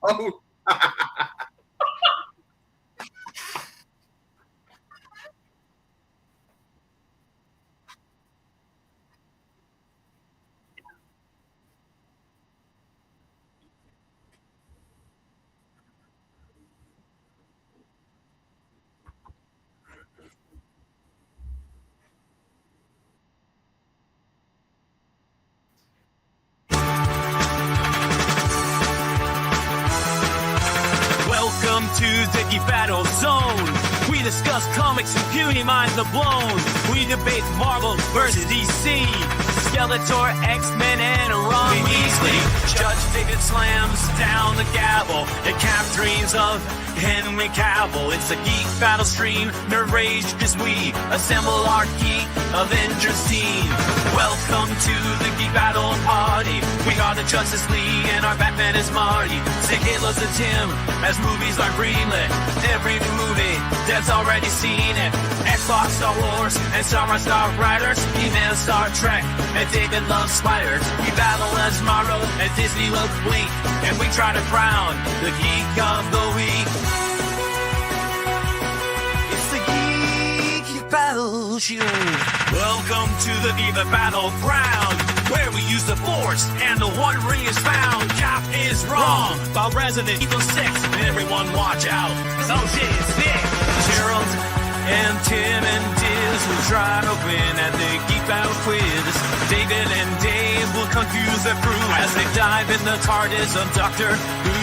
Oh. Welcome to the Geek Battle Zone. We discuss comics and puny minds are blown. We debate Marvel versus DC, Skeletor, X-Men, and Ron Weasley. Judge David slams down the gavel and cap dreams of Henry Cavill. It's a Geek Battle stream, nerd rage as we assemble our Geek Avengers team. Welcome to the Geek Battle party. We are the Justice League and our Batman is Marty. Sick Hitler's a Tim as movies are greenlit. Every movie that's already seen it. Xbox, Star Wars, and Star Riders. He-Man, Star Trek, and David loves spiders. We battle as Marvel and Disney will blink. And we try to crown the Geek of the Week. It's the Geek Battle Show. Welcome to the Geek Battleground, where we use the Force and the One Ring is found. Cap is wrong about Resident Evil 6. Everyone watch out, so shit is big. Gerald and Tim and Diz will try to win at the Geek Battle quiz. David and Dave will confuse their crew as they dive in the TARDIS of Doctor Who.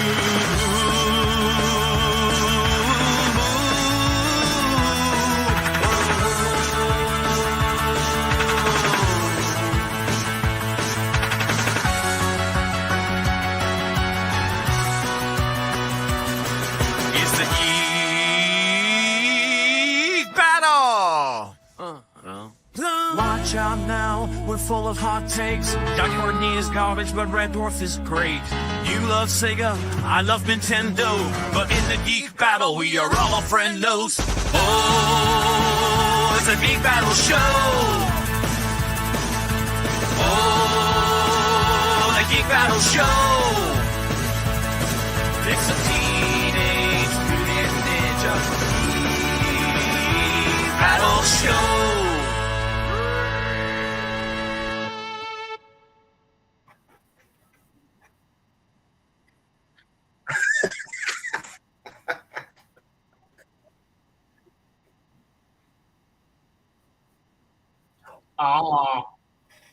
It's the Geek Battle! Watch out now, we're full of hot takes. Johnny Courtney is garbage, but Red Dwarf is great. You love Sega, I love Nintendo. But in the Geek Battle, we are all friendos. Oh, it's a Geek Battle show. Oh, the Geek Battle show. It's a Teenage Mutant Ninja Geek Battle show.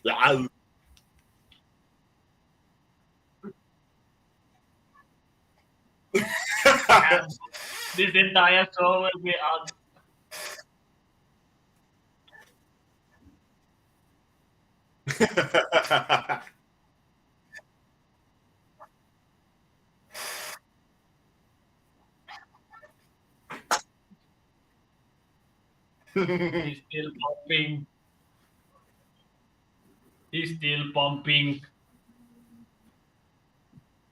Ja. This entire show will be on. He's still pumping. He's still pumping.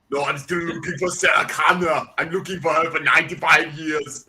No, I'm still looking for Sarah Connor. I'm looking for her for 95 years.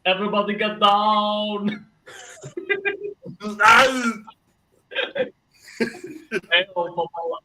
Everybody get down. Hey, oh,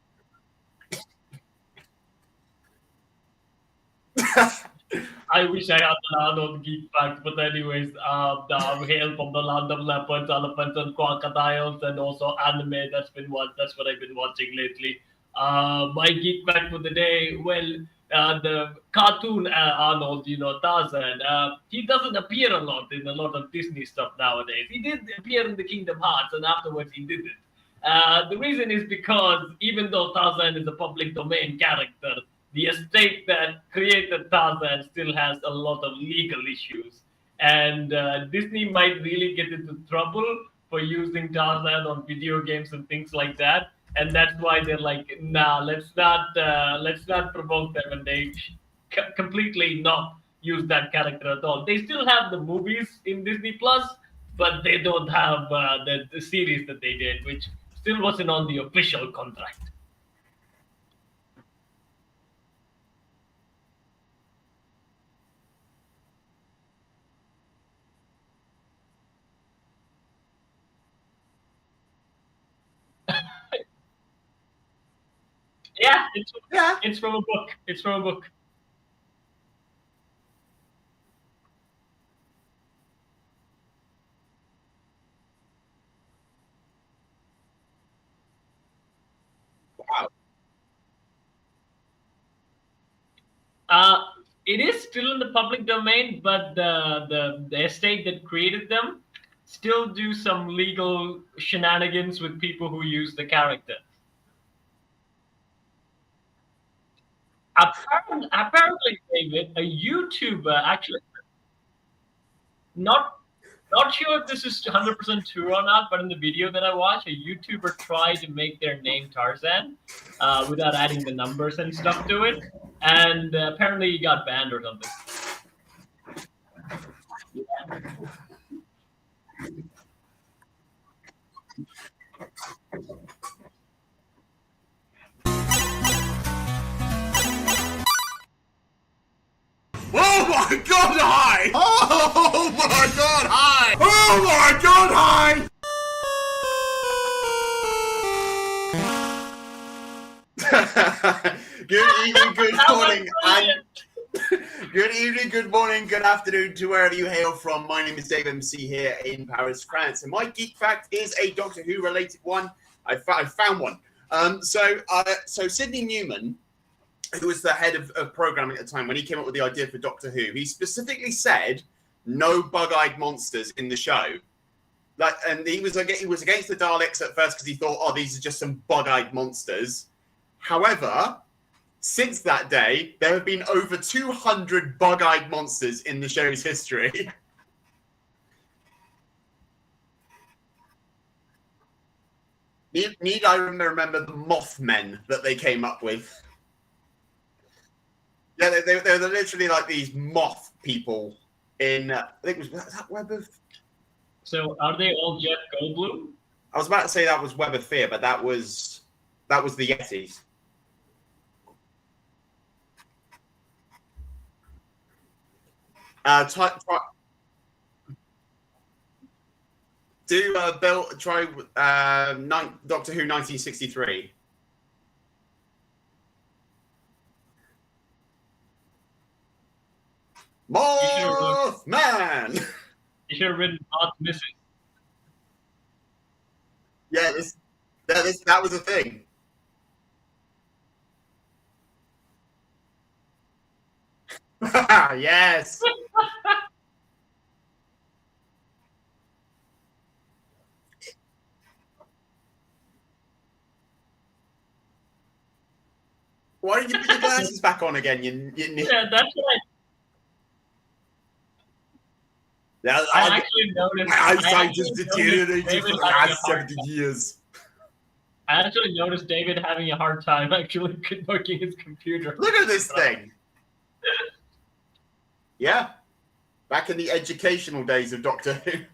I wish I had the land on Geek Facts, but anyways, the hail from the land of leopards, elephants, and crocodiles, and also anime. That's what I've been watching lately. My Geek Fact for the day, well, the cartoon Arnold, Tarzan. He doesn't appear a lot in a lot of Disney stuff nowadays. He did appear in the Kingdom Hearts, and afterwards he didn't. The reason is because even though Tarzan is a public domain character, the estate that created Tarzan still has a lot of legal issues. And Disney might really get into trouble for using Tarzan on video games and things like that, and that's why they're like, nah, let's not provoke them, and they completely not use that character at all. They still have the movies in Disney Plus, but they don't have the series that they did, which still wasn't on the official contract. Yeah, it's from a book. It's from a book. Wow. It is still in the public domain, but the estate that created them still do some legal shenanigans with people who use the character. Apparently, David, a YouTuber actually not sure if this is 100% true or not, but in the video that I watched, a YouTuber tried to make their name Tarzan without adding the numbers and stuff to it, and apparently he got banned or something. Oh my god, hi! Oh my god, hi! Oh my god, hi! Good evening, good morning, and good evening, good morning, good afternoon to wherever you hail from. My name is Dave MC here in Paris, France, and my geek fact is a Doctor Who related one. I found one. So Sidney Newman, who was the head of programming at the time, when he came up with the idea for Doctor Who, he specifically said no bug-eyed monsters in the show. Like, and he was against the Daleks at first because he thought, oh, these are just some bug-eyed monsters. However, since that day, there have been over 200 bug-eyed monsters in the show's history. Need I remember the Mothmen that they came up with? Yeah, they're literally like these moth people in, I think was that Web of... So are they all Jeff Goldblum? I was about to say that was Web of Fear, but that was the Yetis. Try Doctor Who 1963. Mothman! You should have written Moth Missing. Yeah, that was a thing. Yes. Why did you put your glasses back on again? Yeah, that's right. I actually noticed. My eyesight has deteriorated for the last 70 years. I actually noticed David having a hard time actually working his computer. Look at this thing. Yeah. Back in the educational days of Doctor Who.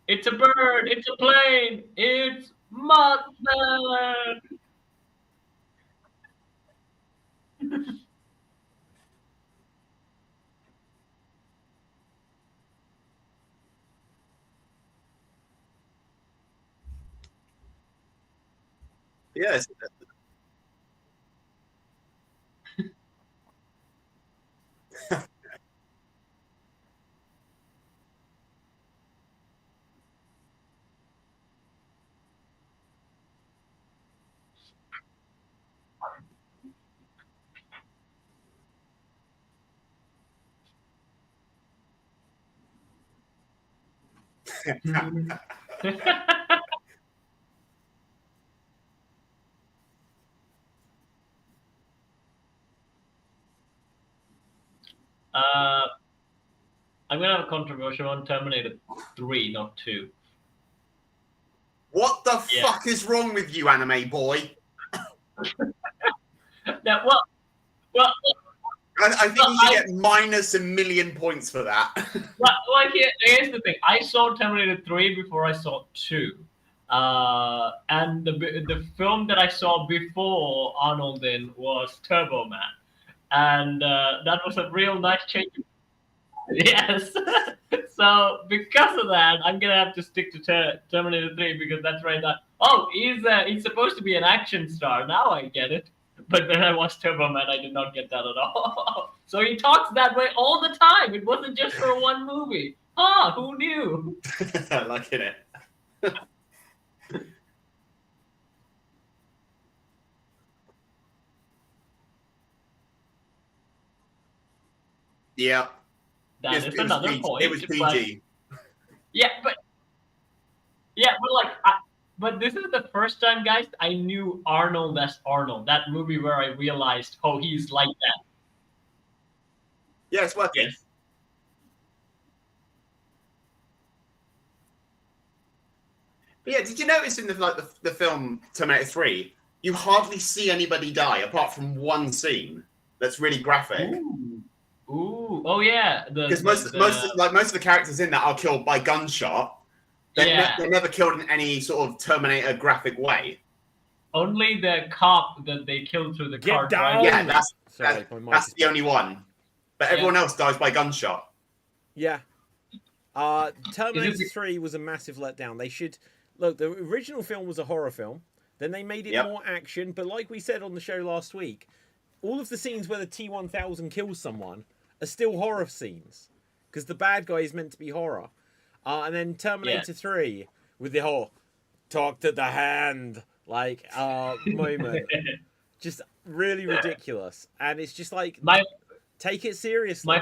It's a bird. It's a plane. It's Mothman. Yes. I'm gonna have a controversial one. Terminator 3, not 2. What the Yeah. fuck is wrong with you, anime boy? Now, well, I think you should get minus $1 million points for that. here's the thing. I saw Terminator 3 before I saw 2. And the film that I saw before Arnold in was Turbo Man. And that was a real nice change. Yes. So because of that, I'm gonna have to stick to Terminator 3 because that's right. Oh, he's supposed to be an action star. Now I get it. But when I watched Turbo Man, I did not get that at all. So he talks that way all the time. It wasn't just for one movie. Huh? Who knew? Liking it. Yeah. That is another point. It was PG. But but this is the first time, guys, I knew Arnold as Arnold. That movie where I realized, oh, he's like that. Yeah, it's working. Yes. But yeah, did you notice in the film Terminator 3, you hardly see anybody die apart from one scene that's really graphic. Ooh. Oh yeah. Because most of the characters in that are killed by gunshot. They're never killed in any sort of Terminator graphic way. Only the cop that they killed through the car. Down. Yeah, that's the only one. But everyone else dies by gunshot. Yeah. Terminator 3 was a massive letdown. They should... Look, the original film was a horror film. Then they made it more action. But like we said on the show last week, all of the scenes where the T-1000 kills someone are still horror scenes. Because the bad guy is meant to be horror. And then Terminator 3 with the whole talk to the hand moment. Just really ridiculous. And it's just like, take it seriously.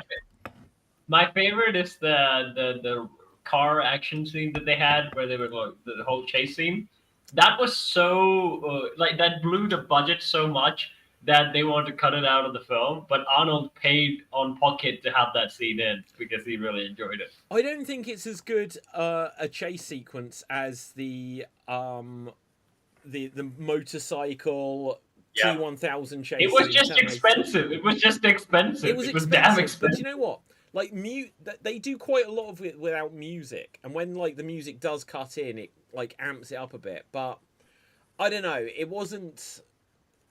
My favorite is the car action scene that they had where they were going, the whole chase scene. That was so, that blew the budget so much that they wanted to cut it out of the film, but Arnold paid on pocket to have that scene in because he really enjoyed it. I don't think it's as good a chase sequence as the motorcycle T-1000 chase. It was just expensive. It was damn expensive. But you know what? Like they do quite a lot of it without music, and when the music does cut in, it amps it up a bit. But I don't know. It wasn't.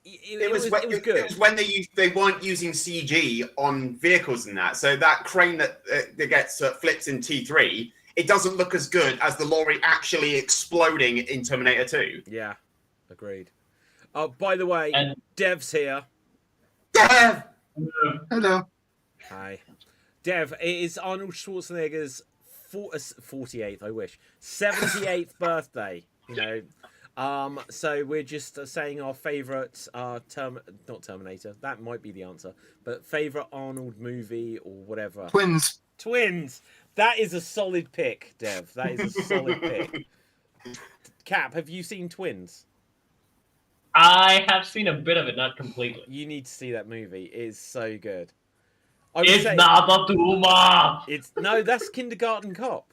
It was good. It was when they weren't using CG on vehicles and that. So that crane that gets flipped in T3, it doesn't look as good as the lorry actually exploding in Terminator 2. Yeah, agreed. By the way, Dev's here. Dev! Hello. Hi. Dev, it is Arnold Schwarzenegger's 48th, I wish, 78th birthday, so we're just saying our favourite, not Terminator, that might be the answer, but favourite Arnold movie or whatever. Twins! That is a solid pick, Dev. That is a solid pick. Cap, have you seen Twins? I have seen a bit of it, not completely. You need to see that movie. It is so good. It's not a tumor! No, that's Kindergarten Cop.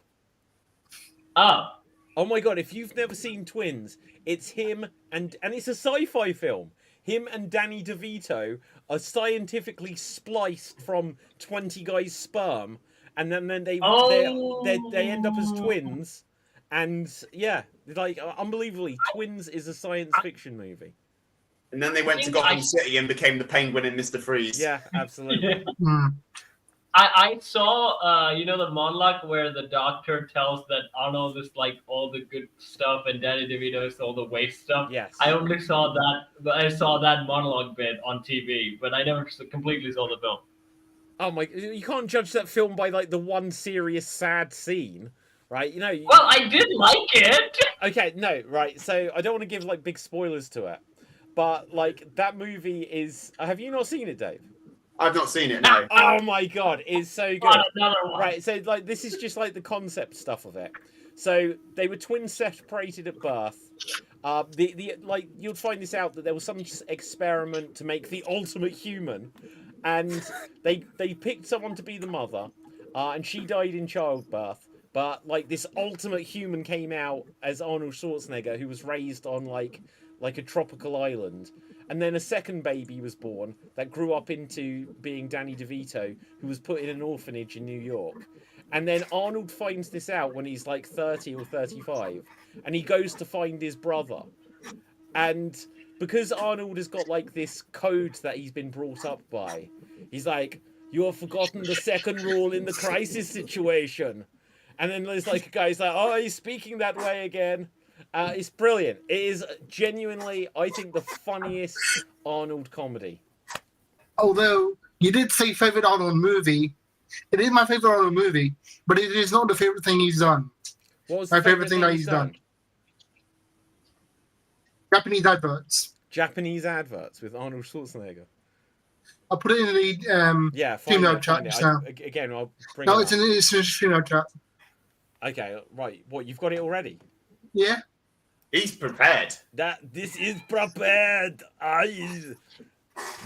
Oh my god, if you've never seen Twins, it's him and it's a sci-fi film. Him and Danny DeVito are scientifically spliced from 20 guys' sperm, and then they end up as twins. And yeah, unbelievably, Twins is a science fiction movie. And then they went to Gotham City and became the Penguin and Mr. Freeze. Yeah, absolutely. I saw, the monologue where the doctor tells that Arnold is all the good stuff and Danny DeVito is all the waste stuff. Yes. I only saw that. I saw that monologue bit on TV, but I never completely saw the film. Oh my! You can't judge that film by the one serious sad scene, right? Well, I did like it. Okay, no, right. So I don't want to give big spoilers to it, but that movie is. Have you not seen it, Dave? I've not seen it, no. Oh my god, it's so good. Right, so this is just the concept stuff of it. So they were twins separated at birth. You'll find this out that there was some experiment to make the ultimate human, and they picked someone to be the mother, and she died in childbirth. But like this ultimate human came out as Arnold Schwarzenegger, who was raised on like a tropical island. And then a second baby was born that grew up into being Danny DeVito, who was put in an orphanage in New York. And then Arnold finds this out when he's like 30 or 35. And he goes to find his brother. And because Arnold has got like this code that he's been brought up by, he's like, you have forgotten the second rule in the crisis situation. And then there's like a guy who's like, oh, he's speaking that way again. It's brilliant. It is genuinely, I think, the funniest Arnold comedy. Although you did say favorite Arnold movie, it is my favorite Arnold movie, but it is not the favorite thing he's done. What was my the favorite thing that he's done? Japanese adverts. Japanese adverts with Arnold Schwarzenegger. I'll put it in the female chat just now. Again, I'll bring No, it it's in the female chat. Okay, right. What, you've got it already? Yeah. He's prepared. This is prepared.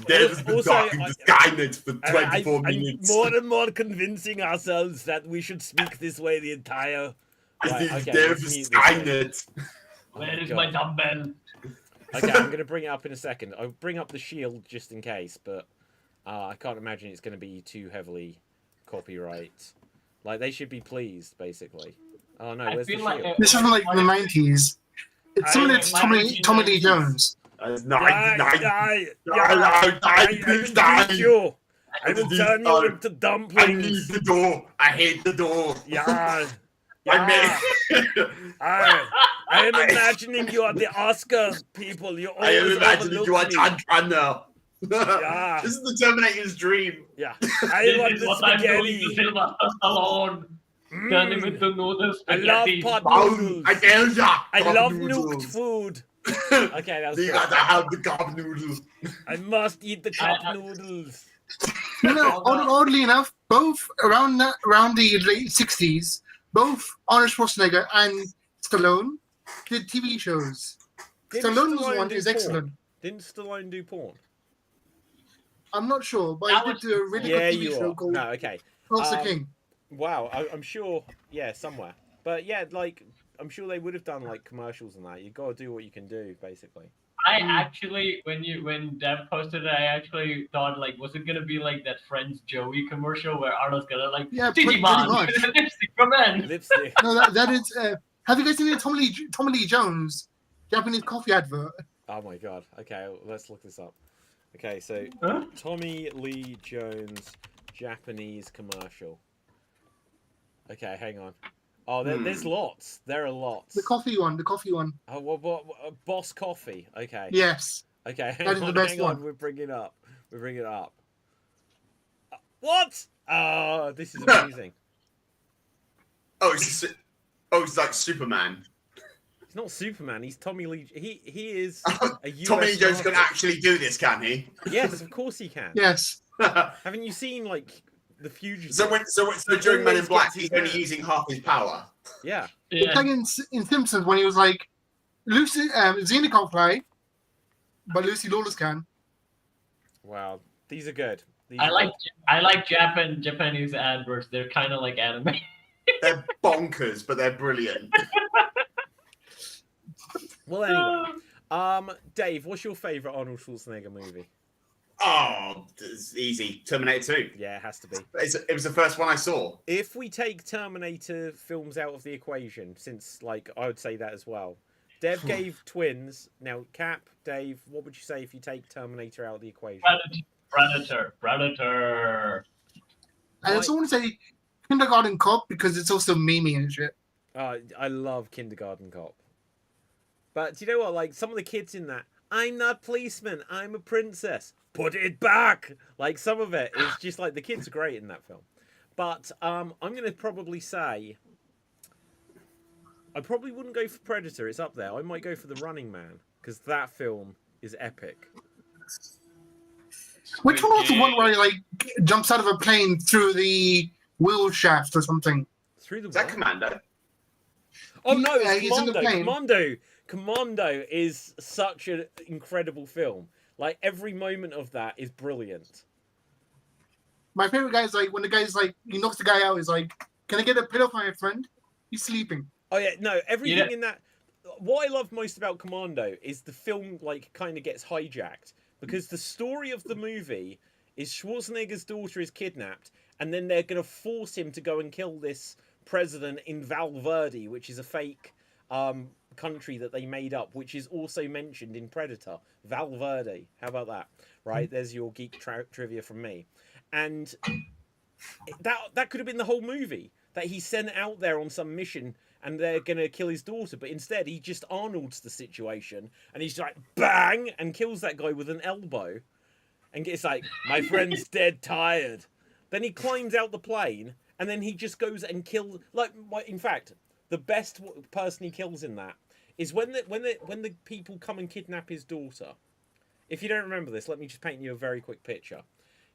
There's the dark in the Skynet for 24 minutes. I'm more and more convincing ourselves that we should speak this way the entire... There's the Skynet. Where is my dumbbell? Okay, I'm going to bring it up in a second. I'll bring up the shield just in case, but I can't imagine it's going to be too heavily copyright. Like, they should be pleased, basically. Oh, no, where's the shield? This is from, like, the 90s. It's similar to Tommy Lee Jones. I will turn you into dumplings. I need the door. I hate the door. Yeah. I am imagining you are the Oscar people. I am imagining you are John Connor. Yeah. This is the Terminator's dream. Yeah. I want the spaghetti. Turn him into noodles. I love pot noodles. I love nuked food. Okay, that was you gotta have the cup noodles. I must eat the cup noodles. Oddly enough, both around the late 60s, both Arnold Schwarzenegger and Stallone did TV shows. Stallone's one is excellent. Didn't Stallone do porn? I'm not sure, but he did do a really good TV show called Tulsa King. Wow, I'm sure, somewhere. But yeah, like, I'm sure they would have done like commercials and that. You've got to do what you can do, basically. I actually, when Dev posted it, I actually thought, like, was it gonna be like that Friends Joey commercial where Arnold's gonna like, Digimon, lipstick for men. Lipstick. No, that is. Have you guys seen the Tommy Lee Jones Japanese coffee advert? Oh my god. Okay, let's look this up. Okay, so Tommy Lee Jones Japanese commercial. Okay, hang on. Oh, there's lots. There are lots. The coffee one. Oh, what Boss Coffee. Okay. Yes. Okay, hang on. We're bringing it up. What? Oh, this is amazing. It's like Superman. He's not Superman. He's Tommy Lee. He is a US Tommy Lee Jones can actually do this, can he? Yes, of course he can. Yes. Haven't you seen like the Fugitive? So during Men in Black, he's only using half his power. Yeah. It's like in Simpsons when he was like, Lucy, Xena can't fly, but Lucy Lawless can. Wow, these are good. I like Japanese adverts. They're kind of like anime. They're bonkers, but they're brilliant. Well, anyway, Dave, what's your favorite Arnold Schwarzenegger movie? Oh, it's easy. Terminator 2. Yeah, it has to be. It was the first one I saw. If we take Terminator films out of the equation, since, like, I would say that as well. Dev gave Twins. Now, Cap, Dave, what would you say if you take Terminator out of the equation? Predator. I also want to say Kindergarten Cop because it's also memey and shit. I love Kindergarten Cop. But do you know what? Like, some of the kids in that, I'm not policeman, I'm a princess. Put it back! Like, some of it is just like, the kids are great in that film. But I'm going to probably say, I probably wouldn't go for Predator, it's up there. I might go for The Running Man, because that film is epic. Which one was the one where he, like, jumps out of a plane through the wheel shaft or something? Through the Is that Commando? Oh, no, it's he's in the plane. Commando is such an incredible film. Like, every moment of that is brilliant. My favorite guy is like when the guy's like he knocks the guy out. He's like, "Can I get a pillow for my friend?" He's sleeping. Oh yeah, no, everything Yeah. in that. What I love most about Commando is the film like kind of gets hijacked because the story of the movie is Schwarzenegger's daughter is kidnapped, and then they're gonna force him to go and kill this president in Valverde, which is a fake country that they made up, which is also mentioned in Predator. Valverde, how about that? Right, there's your geek trivia from me, and that could have been the whole movie. That he's sent out there on some mission and they're gonna kill his daughter, but instead he just Arnolds the situation and he's like bang and kills that guy with an elbow, and gets like, my friend's dead tired. Then he climbs out the plane and then he just goes and kills. Like, in fact, the best person he kills in that is when the people come and kidnap his daughter. If you don't remember this, let me just paint you a very quick picture.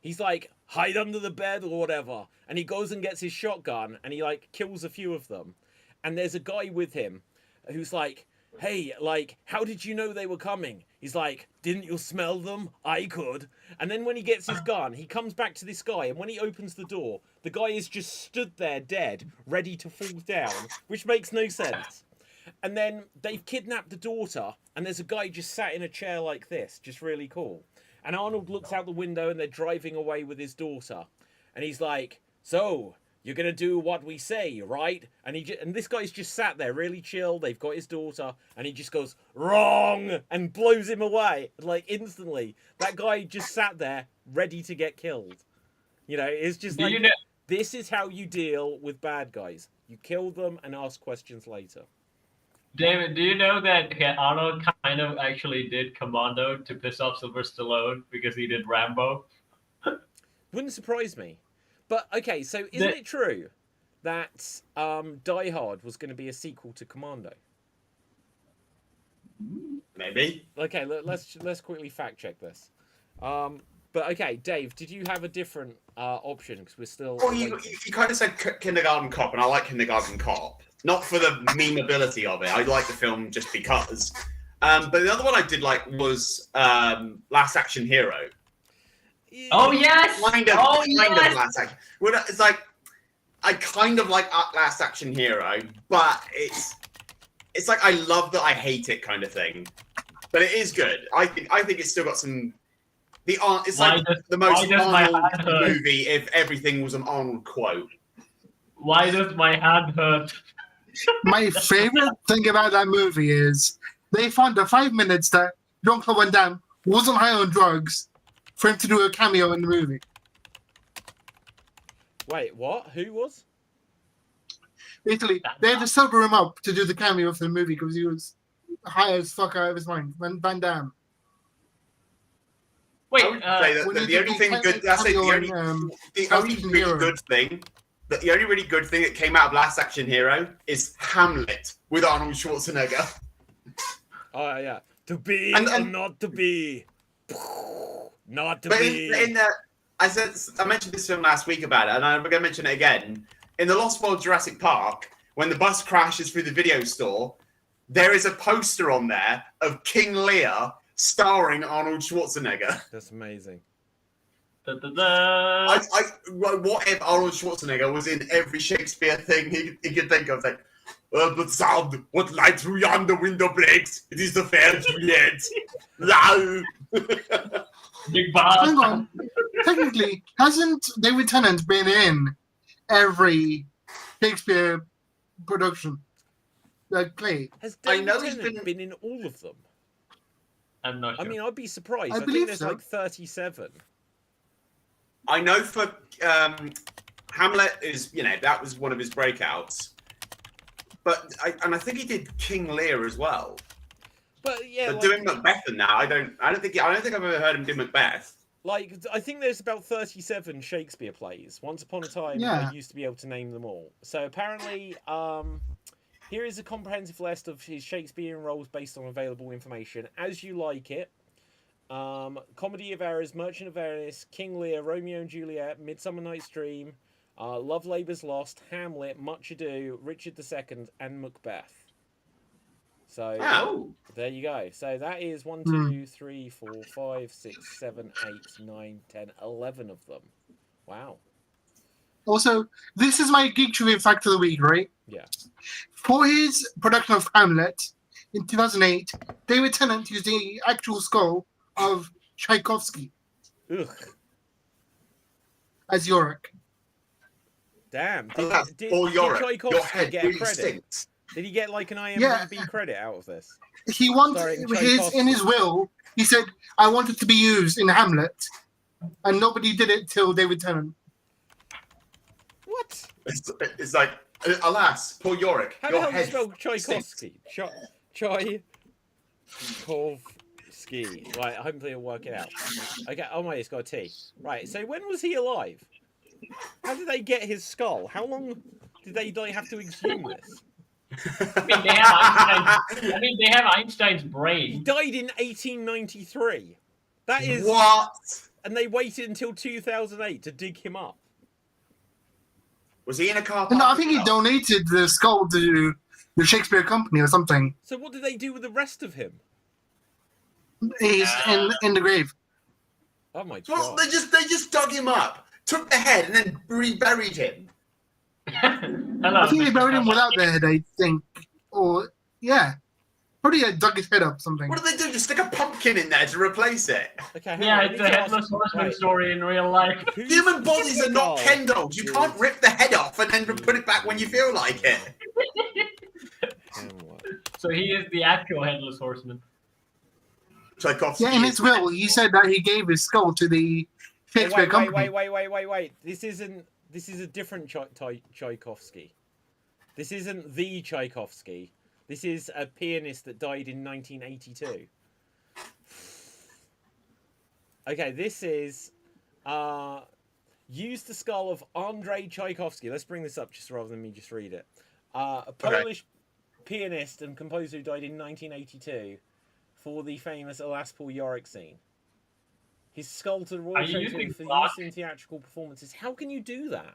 He's like, hide under the bed or whatever. And he goes and gets his shotgun and he like kills a few of them. And there's a guy with him who's like, hey, like, how did you know they were coming? He's like, didn't you smell them? I could. And then when he gets his gun, he comes back to this guy. And when he opens the door, the guy is just stood there dead, ready to fall down, which makes no sense. And then they've kidnapped the daughter. And there's a guy just sat in a chair like this, just really cool. And Arnold looks out the window and they're driving away with his daughter. And he's like, so, you're going to do what we say, right? And and this guy's just sat there really chill. They've got his daughter. And he just goes, wrong! And blows him away. Like, instantly. That guy just sat there, ready to get killed. You know, it's just like, this is how you deal with bad guys. You kill them and ask questions later. David, do you know that Arnold kind of actually did Commando to piss off Sylvester Stallone because he did Rambo? Wouldn't surprise me. But, okay, so isn't it true that Die Hard was going to be a sequel to Commando? Maybe. Okay, let's quickly fact check this. But, okay, Dave, did you have a different option? Because we're still... Well, you kind of said Kindergarten Cop, and I like Kindergarten Cop. Not for the memeability of it. I like the film just because. But the other one I did like was Last Action Hero. Oh, yes! Kind of Last Action. Well, it's like, I kind of like Last Action Hero, but it's like I love that I hate it kind of thing. But it is good. I think it's still got some... It's like the most Arnold movie if everything was an Arnold quote. Why does my hand hurt? My favorite thing about that movie is they found the 5 minutes that Jean-Claude Van Damme wasn't high on drugs for him to do a cameo in the movie. Wait, what? Who was? Basically, they had to sober him up to do the cameo for the movie because he was high as fuck out of his mind. Van Damme. Wait, the only thing good. The only really good thing. The only really good thing that came out of Last Action Hero is Hamlet with Arnold Schwarzenegger. Oh yeah, to be or not to be, not to be. I mentioned this film last week about it, and I'm going to mention it again. In the Lost World Jurassic Park, when the bus crashes through the video store, there is a poster on there of King Lear starring Arnold Schwarzenegger. That's amazing. What if Arnold Schwarzenegger was in every Shakespeare thing he could think of? Like, but sound, what light through yonder window breaks? It is the fair Juliet. Big boss. Hang on. Technically, hasn't David Tennant been in every Shakespeare production? Like play? Has David Tennant been in all of them? I'm not sure. I mean, I'd be surprised. I believe think there's so. like 37. I know for Hamlet is, that was one of his breakouts. But I think he did King Lear as well. But yeah, but doing Macbeth and that, I don't think I've ever heard him do Macbeth. Like, I think there's about 37 Shakespeare plays. Once upon a time, I used to be able to name them all. So apparently, here is a comprehensive list of his Shakespearean roles based on available information. As You Like It, Comedy of Errors, Merchant of Venice, King Lear, Romeo and Juliet, Midsummer Night's Dream, Love Labour's Lost, Hamlet, Much Ado, Richard II, and Macbeth. So there you go. So that is 1, 2, 3, 4, 5, 6, 7, 8, 9, 10, 11 of them. Wow. Also, this is my geek trivia fact of the week, right? Yeah. For his production of Hamlet in 2008, David Tennant used the actual skull of Tchaikovsky Ugh. as Yorick. Damn. Paul Did Yorick, Tchaikovsky your head get really a credit? stinks. Did he get like an IMDb credit out of this? He wanted Starring in his will. He said, "I want it to be used in Hamlet," and nobody did it till David Tennant. What? It's like, alas, Paul Yorick, How the your hell do you head spell stinks. Tchaikovsky? Tchaikovsky. Right, hopefully I'll work it out. Okay, oh my, it's got a T. Right, so when was he alive? How did they get his skull? How long did they have to exhume this? I mean, they have Einstein's He brain. died in 1893. That is... What? And they waited until 2008 to dig him up. Was he in a car park? No, I think he as well? donated the skull to the Shakespeare Company or something. So what did they do with the rest of him? He's in the grave. Oh my Well, god. they just dug him up, took the head, and then reburied him. Hello, I think they Mr. buried him Pepper. without the head, I think. Or, yeah. Probably dug his head up something. What did they do? Just stick a pumpkin in there to replace it? Okay, hang Yeah, on, I it's need a to headless ask- horseman right, story in real life. who's- Human bodies are not Oh, Ken dolls. You dude. can't rip the head off and then put it back when you feel like it. So he is the actual headless horseman. Tchaikovsky. Yeah, in his will, he said that he gave his skull to the Shakespeare Company. Wait. This is a different Tchaikovsky. This isn't the Tchaikovsky. This is a pianist that died in 1982. Okay, this is used the skull of Andrei Tchaikovsky. Let's bring this up just rather than me just read it. A Polish pianist and composer who died in 1982 for the famous Alas Paul Yorick scene. His skull to the Royal Are you Shakespeare using for blood? use in theatrical performances. How can you do that?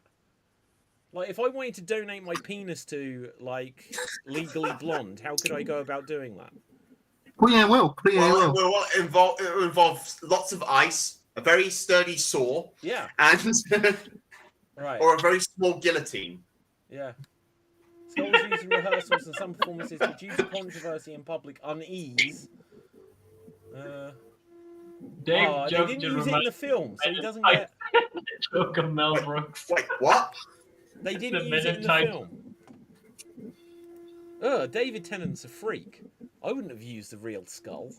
Like, if I wanted to donate my penis to, like, Legally Blonde, how could I go about doing that? Put in a will. Put in a Well, will. it will involve lots of ice, a very sturdy saw, Yeah, and right. or a very small guillotine. Yeah. Skulls used in rehearsals and some performances, but due to controversy and public unease. Dave They joked didn't to use it in remind the film, so he doesn't I- get. joke of Mel Brooks. Wait, what? They didn't the use it in the minute film. Ugh, David Tennant's a freak. I wouldn't have used the real skull.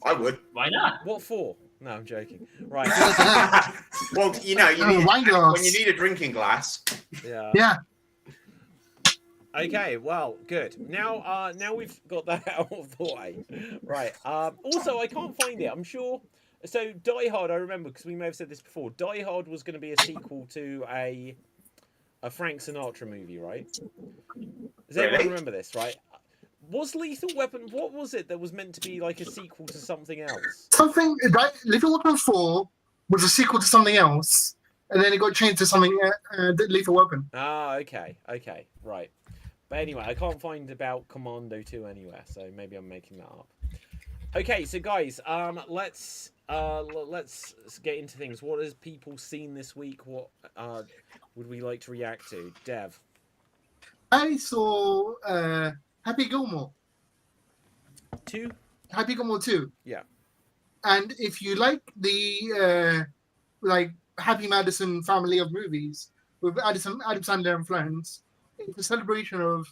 I would. Why not? What for? No, I'm joking. Right. Well, you know, you Oh, need, wine glass. when you need a drinking glass. Yeah. Yeah. Okay, well, good. Now we've got that out of the way. Right. Also, I can't find it. I'm sure. So, Die Hard, I remember, because we may have said this before. Die Hard was going to be a sequel to a Frank Sinatra movie, right? Does anyone Really? remember this, right? Was Lethal Weapon, what was it that was meant to be like a sequel to something else? Something, right? Lethal Weapon 4 was a sequel to something else, and then it got changed to something, Lethal Weapon. Ah, okay, right. But anyway, I can't find about Commando 2 anywhere, so maybe I'm making that up. Okay, so guys, let's get into things. What has people seen this week? What would we like to react to? Dev. I saw Happy Gilmore. 2? Happy Gilmore 2. Yeah. And if you like the Happy Madison family of movies with Adam Sandler and friends, it's a celebration of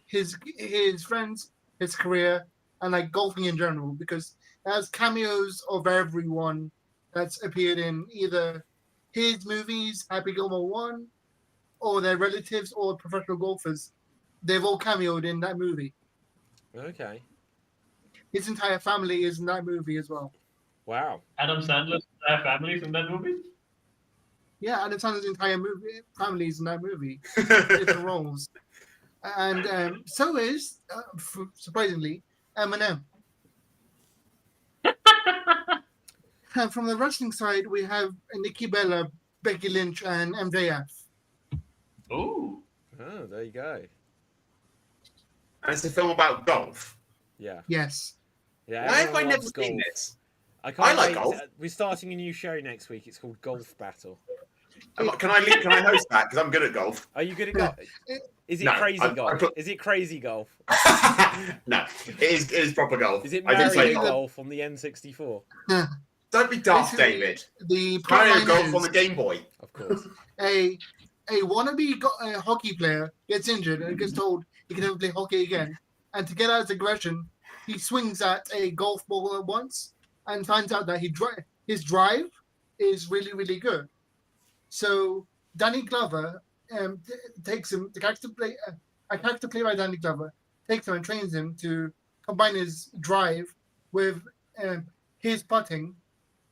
his friends, his career, and like golfing in general, because it has cameos of everyone that's appeared in either his movies, Happy Gilmore 1, or their relatives or professional golfers. They've all cameoed in that movie. Okay. His entire family is in that movie as well. Wow. Adam Sandler's family's in that movie? Yeah, Adam Sandler's entire family is in that movie. Different roles. And so is, surprisingly, Eminem. And from the wrestling side, we have Nikki Bella, Becky Lynch, and MJF. Ooh. Oh, there you go. And it's a film about golf. Yeah. Yes. Yeah. Why have I everyone never loves seen golf. this? I can't I like wait. golf. We're starting a new show next week. It's called Golf Battle. Can I host that? Because I'm good at golf. Are you good at golf? Is it No, crazy golf? Is it crazy golf? No, it is proper golf. Is it I did play Mario golf. golf on the N64? Don't be daft, Basically, David. The Mario plot line golf is on the Game Boy. Of course. a wannabe hockey player gets injured and gets told he can never play hockey again. And to get out his aggression, he swings at a golf ball at once and finds out that his drive is really, really good. So Danny Glover takes him. A character played by Danny Glover takes him and trains him to combine his drive with his putting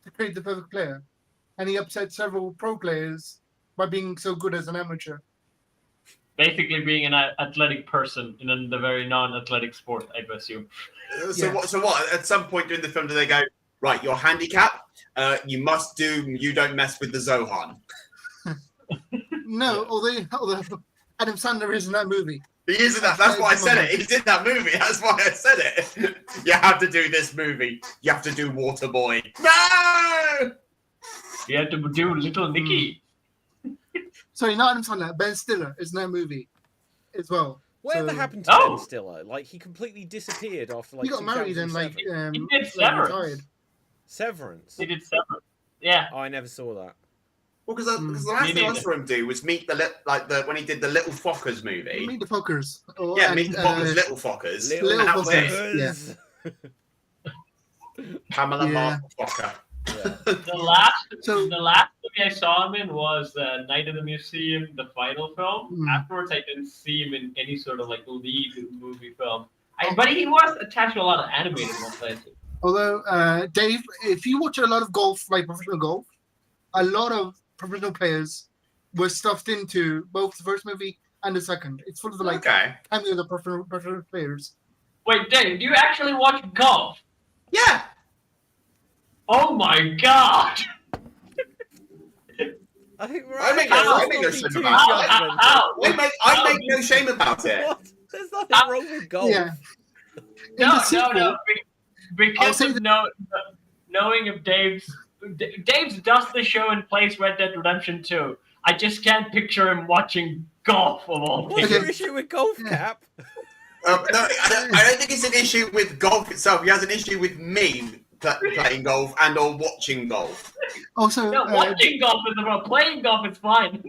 to create the perfect player. And he upset several pro players by being so good as an amateur. Basically, being an athletic person in the very non-athletic sport, I assume. So what? At some point during the film, do they go, right, your handicap? You don't mess with the Zohan. No, although Adam Sandler is in that movie. He is in that. That's why I said it. He's in that movie. That's why I said it. You have to do this movie. You have to do Waterboy. No! You have to do Little Nicky. Sorry, not Adam Sandler. Ben Stiller is in that movie as well. Whatever happened to Ben Stiller? Like, he completely disappeared after, like, he got married and, like, he did Severance. Severance? He did Severance. Yeah. Oh, I never saw that. Well, because the last thing I saw him do was meet when he did the Little Fockers movie. Meet the Fockers. Meet the Fockers, Little Fockers. Little Fockers. Yeah. Pamela Marvel Focker. Yeah. The last movie I saw him in was Night at the Museum, the final film. Afterwards, I didn't see him in any sort of like lead movie film. But he was attached to a lot of animated ones. I think. Although, Dave, if you watch a lot of golf, like professional golf, a lot of professional players were stuffed into both the first movie and the second. It's full of cameos of professional players. Wait, Dave, do you actually watch golf? Yeah. Oh my god! I make no shame about it. I make no shame about it. What? There's nothing wrong with golf. Yeah. No. Because of knowing of Dave's does the show and plays Red Dead Redemption 2. I just can't picture him watching golf of all things. What's your issue with golf, Cap? No, I don't think it's an issue with golf itself. He has an issue with me playing golf and or watching golf. Also, watching golf is about playing golf is fine.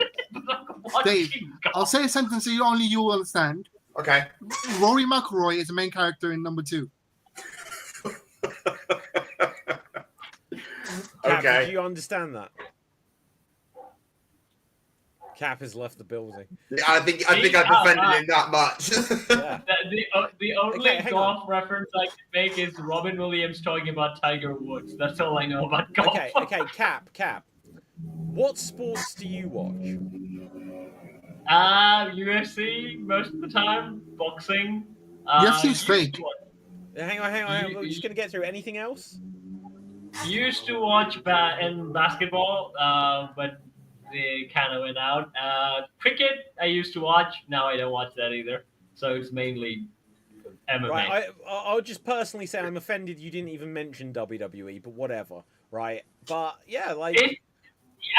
Dave, golf. I'll say a sentence so you will understand. Okay. Rory McIlroy is the main character in number 2. Cap, do you understand that? Cap has left the building. I think I've defended him that much. Yeah. The only golf reference I can make is Robin Williams talking about Tiger Woods. That's all I know about golf. Okay, Cap. What sports do you watch? UFC most of the time. Boxing. UFC's fake. Hang on. We're just gonna get through. Anything else? Used to watch basketball, but they kind of went out. Cricket, I used to watch. Now I don't watch that either. So it's mainly MMA. Right, I'll just personally say I'm offended you didn't even mention WWE, but whatever. Right, but yeah, like.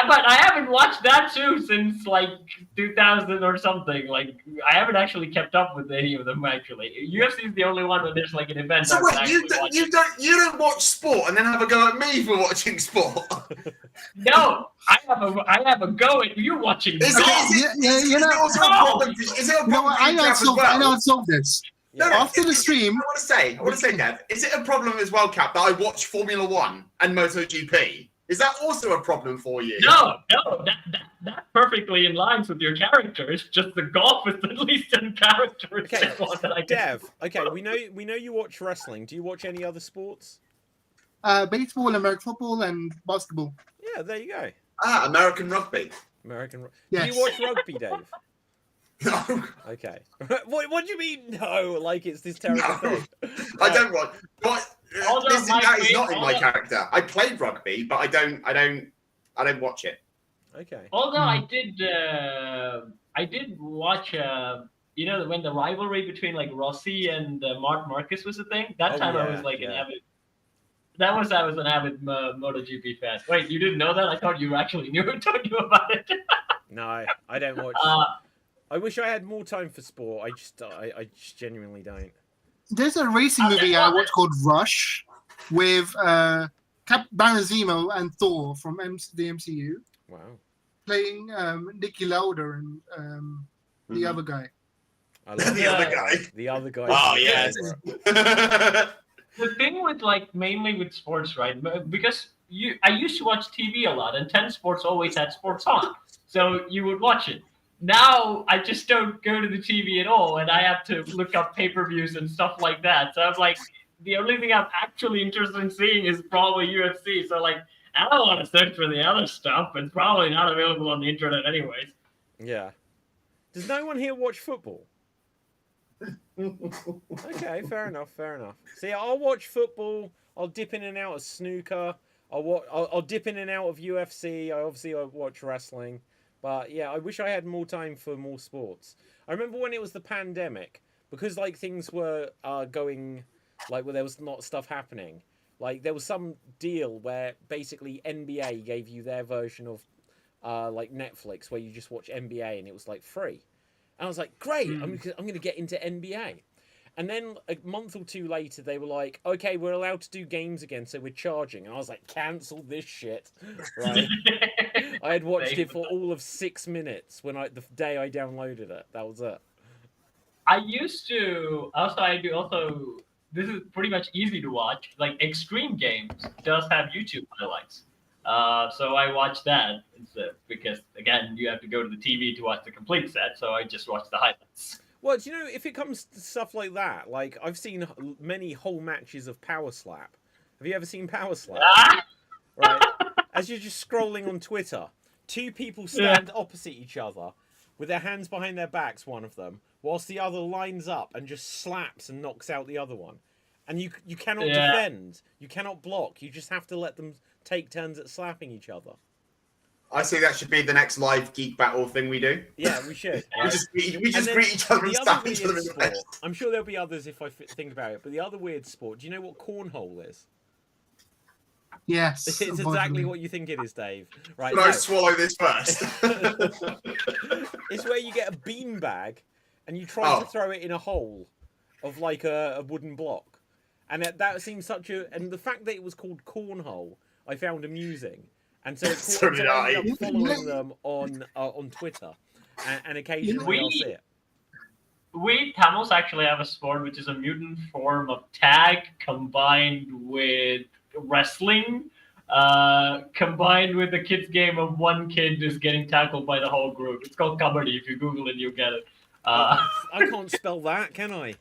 Yeah, but I haven't watched that too since like 2000 or something. Like I haven't actually kept up with any of them actually. UFC is the only one where there's like an event. So wait, you don't watch sport and then have a go at me for watching sport? No, I have a go at you watching. Is it a problem? I know I've solved this. No, after the stream, I want to say, Dev, is it a problem as well, Cap, that I watch Formula 1 and MotoGP? Is that also a problem for you? No, that's perfectly in line with your character. It's just the golf is at least in character. Okay, Dev. Okay, we know you watch wrestling. Do you watch any other sports? Baseball, American football, and basketball. Yeah, there you go. American rugby. Yes. Do you watch rugby, Dave? No. Okay. What do you mean no? Like it's this terrible thing. I don't watch. That is not in my character. I played rugby, but I don't watch it. Okay. Although I did watch. When the rivalry between like Rossi and Mark Marcus was a thing. That time I was like an avid. I was an avid MotoGP fan. Wait, you didn't know that? I thought you actually knew told you about it. No, I don't watch. I wish I had more time for sport. I just genuinely don't. There's a racing movie I watched called Rush with Cap Baron Zemo and Thor from the MCU. Wow. Playing Nicky Lauda and the other guy. I love The other guy. The other guy. Oh, yes. The thing with mainly with sports, right? Because I used to watch TV a lot, and 10 Sports always had sports on, so you would watch it. Now I just don't go to the TV at all, and I have to look up pay-per-views and stuff like that. So I'm like, the only thing I'm actually interested in seeing is probably UFC. So like, I don't want to search for the other stuff. It's probably not available on the internet anyways. Yeah. Does no one here watch football? Okay, fair enough. See, I'll watch football. I'll dip in and out of snooker. I'll dip in and out of UFC. I watch wrestling. But yeah, I wish I had more time for more sports. I remember when it was the pandemic, because like things were going like where there was not stuff happening. Like there was some deal where basically NBA gave you their version of like Netflix, where you just watch NBA and it was like free. And I was like, great, I'm going to get into NBA. And then a month or two later, they were like, okay, we're allowed to do games again, so we're charging. And I was like, cancel this shit. Right? I had watched it for all of 6 minutes the day I downloaded it. That was it. I used to, this is pretty much easy to watch. Like Xstreamed Games does have YouTube highlights. So I watched that because, again, you have to go to the TV to watch the complete set, so I just watched the highlights. Well, do you know, if it comes to stuff like that, like, I've seen many whole matches of Power Slap. Have you ever seen Power Slap? Right? As you're just scrolling on Twitter, two people stand opposite each other with their hands behind their backs, one of them, whilst the other lines up and just slaps and knocks out the other one. And you cannot defend, you cannot block, you just have to let them take turns at slapping each other. I say that should be the next live Geek Battle thing we do. Yeah, we should. Right? we just greet each other and slap each other in the face. I'm sure there'll be others if I think about it, but the other weird sport, do you know what cornhole is? Yes. It's exactly what you think it is, Dave. Right? Can I swallow this first? It's where you get a beanbag and you try to throw it in a hole of like a wooden block. And that seems and the fact that it was called cornhole, I found amusing. And so, I ended up following them on Twitter, and occasionally I'll see it. We Tamils actually have a sport which is a mutant form of tag combined with wrestling, combined with the kids' game of one kid is getting tackled by the whole group. It's called Kabaddi. If you Google it, you'll get it. I can't spell that, can I?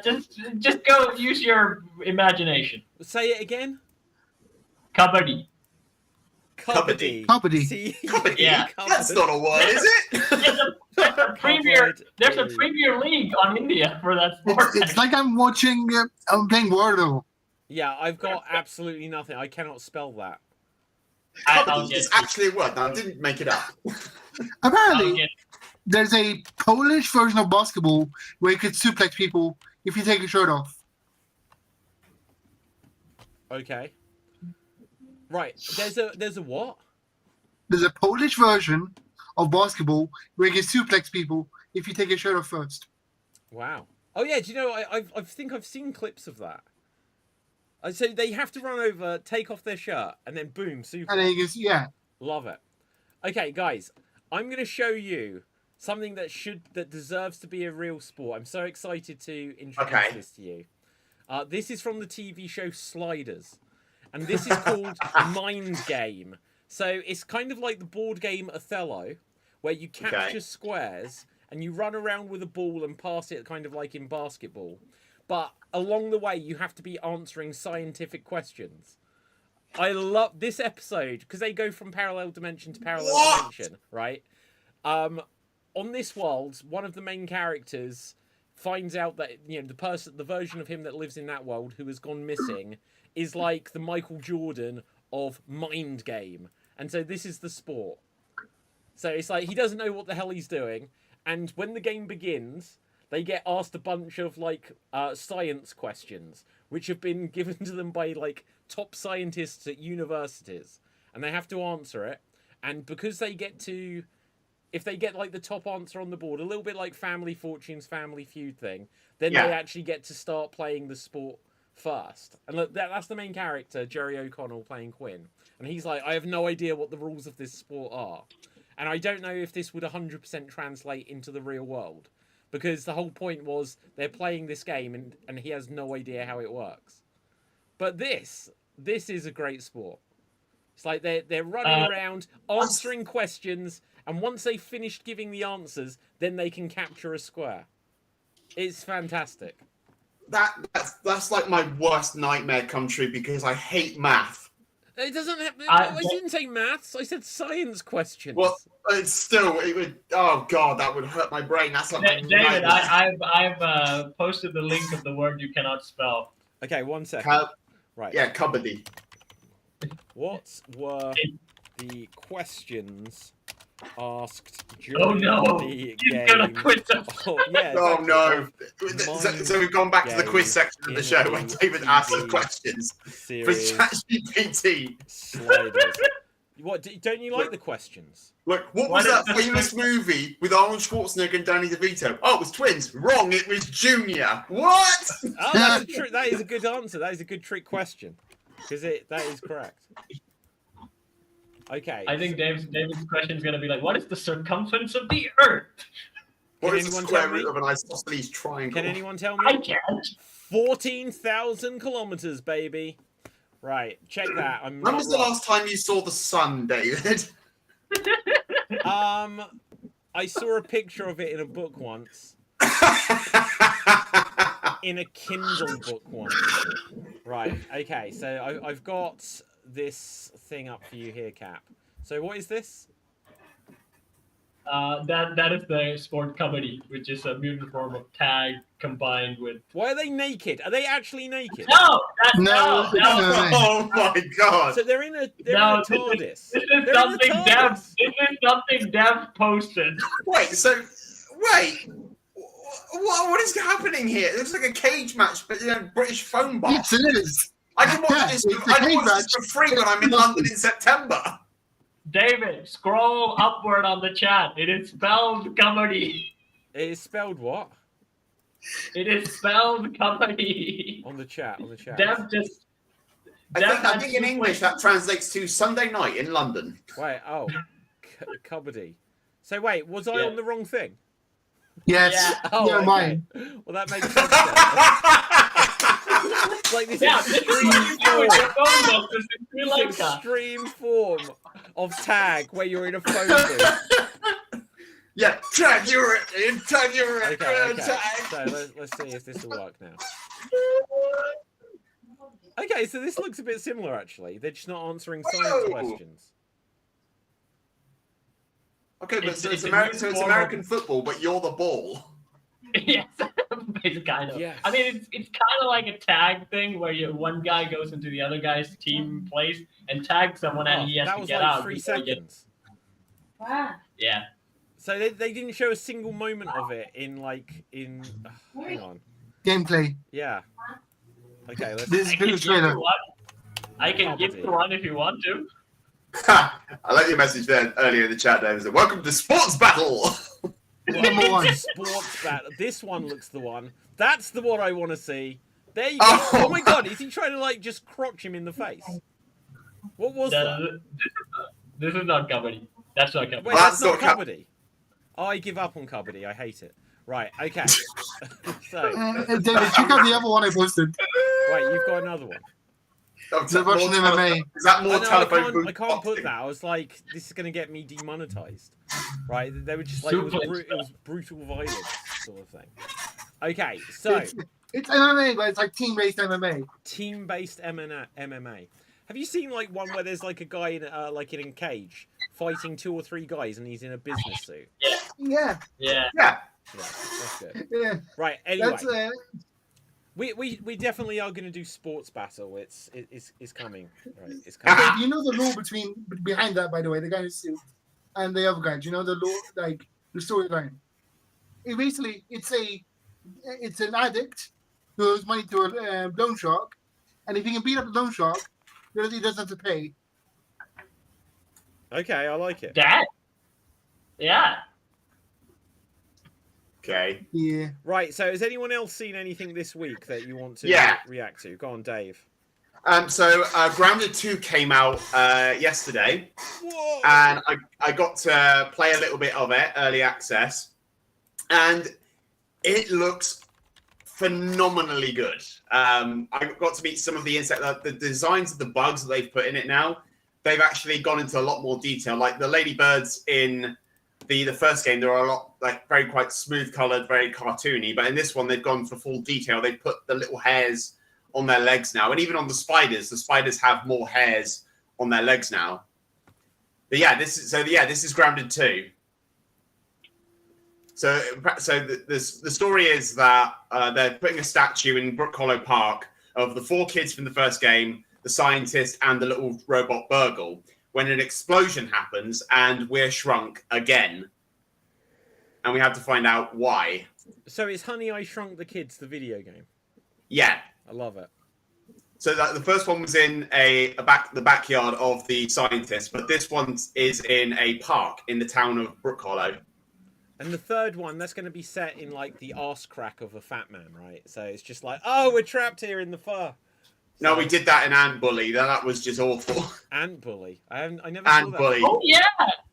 Just go use your imagination. Say it again. Kabaddi. Kabaddi. Kabaddi. Yeah. That's not a word, is it? There's a premier league on India for that sport. It's like I'm watching. I'm playing Wordle. Yeah, I've got absolutely nothing. I cannot spell that. It's actually a word. Now, I didn't make it up. Apparently, there's a Polish version of basketball where you could suplex people if you take your shirt off. Okay. Right. There's a what? There's a Polish version of basketball where you can suplex people if you take your shirt off first. Wow. Oh yeah. Do you know? I think I've seen clips of that. So they have to run over, take off their shirt, and then boom, suplex. And then you can, Love it. Okay, guys, I'm going to show you something that deserves to be a real sport. I'm so excited to introduce this to you. This is from the TV show Sliders. And this is called Mind Game. So it's kind of like the board game Othello, where you capture squares and you run around with a ball and pass it kind of like in basketball. But along the way, you have to be answering scientific questions. I love this episode because they go from parallel dimension to parallel dimension, right? On this world, one of the main characters finds out that the version of him that lives in that world who has gone missing is like the Michael Jordan of Mind Game. And so this is the sport. So it's like he doesn't know what the hell he's doing. And when the game begins, they get asked a bunch of like science questions which have been given to them by like top scientists at universities, and they have to answer it. And because they get to, if they get like the top answer on the board, a little bit like Family Fortune's Family Feud thing, then they actually get to start playing the sport first. And look, that's the main character, Jerry O'Connell, playing Quinn. And he's like, I have no idea what the rules of this sport are. And I don't know if this would 100% translate into the real world. Because the whole point was they're playing this game and he has no idea how it works. But this is a great sport. It's like they're running around, answering questions, and once they've finished giving the answers, then they can capture a square. It's fantastic. That's like my worst nightmare come true because I hate math. It doesn't have. I didn't say maths. I said science questions. Well, it would. Oh god, that would hurt my brain. That's like David. I've posted the link of the word you cannot spell. Okay, 1 second. Right. Yeah, cupboardy. What were the questions asked during the game? Gonna quit us. Oh no! So we've gone back to the quiz section of the show when David asked the questions for ChatGPT. Sliders. What? Don't you like the questions? Look, what was that famous movie with Arnold Schwarzenegger and Danny DeVito? Oh, it was twins. Wrong. It was Junior. What? Oh, that is a good answer. That is a good trick question. Because that is correct. Okay. I think David's question is going to be like, what is the circumference of the Earth? What is the square root of an isosceles triangle? Can anyone tell me? I can't. 14,000 kilometers, baby. Right, check that. When was the last time you saw the sun, David? I saw a picture of it in a book once. In a Kindle book once. Right, okay, so I've got this thing up for you here, Cap. So what is this? That is the sport kabaddi, which is a mutant form of tag combined with. Why are they naked? Are they actually naked? No. Oh my god! So they're in a TARDIS. This is something Dev posted. Wait. What is happening here? It looks like a cage match, but British phone box. Yes, it is. I can watch this for free when I'm in London in September. David, scroll upward on the chat. It is spelled kabaddi. It is spelled what? It is spelled kabaddi. On the chat. I think in English that translates to Sunday night in London. Wait, kabaddi. So wait, was I on the wrong thing? Yes. Yeah. Oh, no, okay. mine. Well, that makes sense. Like this extreme form of tag where you're in a phone booth. Yeah, tag you're in. Okay. So let's see if this will work now. Okay, so this looks a bit similar actually. They're just not answering science questions. Okay, but it's American football, but you're the ball. Yes, it's kind of. Yes. I mean, it's kind of like a tag thing where one guy goes into the other guy's team place and tags someone, and he has to get out. That was like 3 seconds. Yeah. So they didn't show a single moment of it in hang on. Gameplay. Yeah. Okay, let's. This is trailer. I can give you one if you want to. I like your message there earlier in the chat, David. Welcome to Sports Battle. Number one. Sports Battle. This one looks the one. That's the one I want to see. There you go. Oh my god, is he trying to just crotch him in the face? What was that? This is not kabaddi. That's not kabaddi. Wait, that's not kabaddi. I give up on kabaddi. I hate it. Right, okay. So, David, check out the other one I posted. Wait, you've got another one. The Russian MMA. Is that more telephone? I can't put that. I was like, this is going to get me demonetized. Right? They were just like, it was brutal violence sort of thing. Okay, so. It's MMA, but it's like team-based MMA. Team-based MMA. Have you seen one where there's a guy in in a cage fighting 2 or 3 guys and he's in a business suit? Yeah. That's good. Yeah. Right, anyway. That's, We definitely are going to do sports battle. It's coming. Right, it's coming. Okay, do you know the law behind that? By the way, the guy in the suit and the other guy. Do you know the law, the storyline? It's an addict those money to a loan shark, and if he can beat up the loan shark, he doesn't have to pay. Okay, I like it. That? Yeah. Okay. Yeah. Right, so has anyone else seen anything this week that you want to react to? Go on, Dave. So Grounded 2 came out yesterday. Whoa. And I got to play a little bit of it, early access, and it looks phenomenally good. I got to meet some of the the designs of the bugs that they've put in it now. They've actually gone into a lot more detail. Like the ladybirds in the first game, there are a lot very quite smooth colored, very cartoony. But in this one, they've gone for full detail. They put the little hairs on their legs now, and even on the spiders have more hairs on their legs now. But yeah, this is Grounded 2. So the story is that they're putting a statue in Brook Hollow Park of the 4 kids from the first game, the scientist, and the little robot Burgle, when an explosion happens and we're shrunk again. And we have to find out why. So it's Honey, I Shrunk the Kids, the video game. Yeah. I love it. So the first one was in the backyard of the scientist, but this one is in a park in the town of Brook Hollow. And the third one, that's going to be set in like the arse crack of a fat man, right? So it's just like, oh, we're trapped here in the fur. So, no, we did that in Ant Bully. That was just awful. Ant Bully. I never Ant saw that. Bully.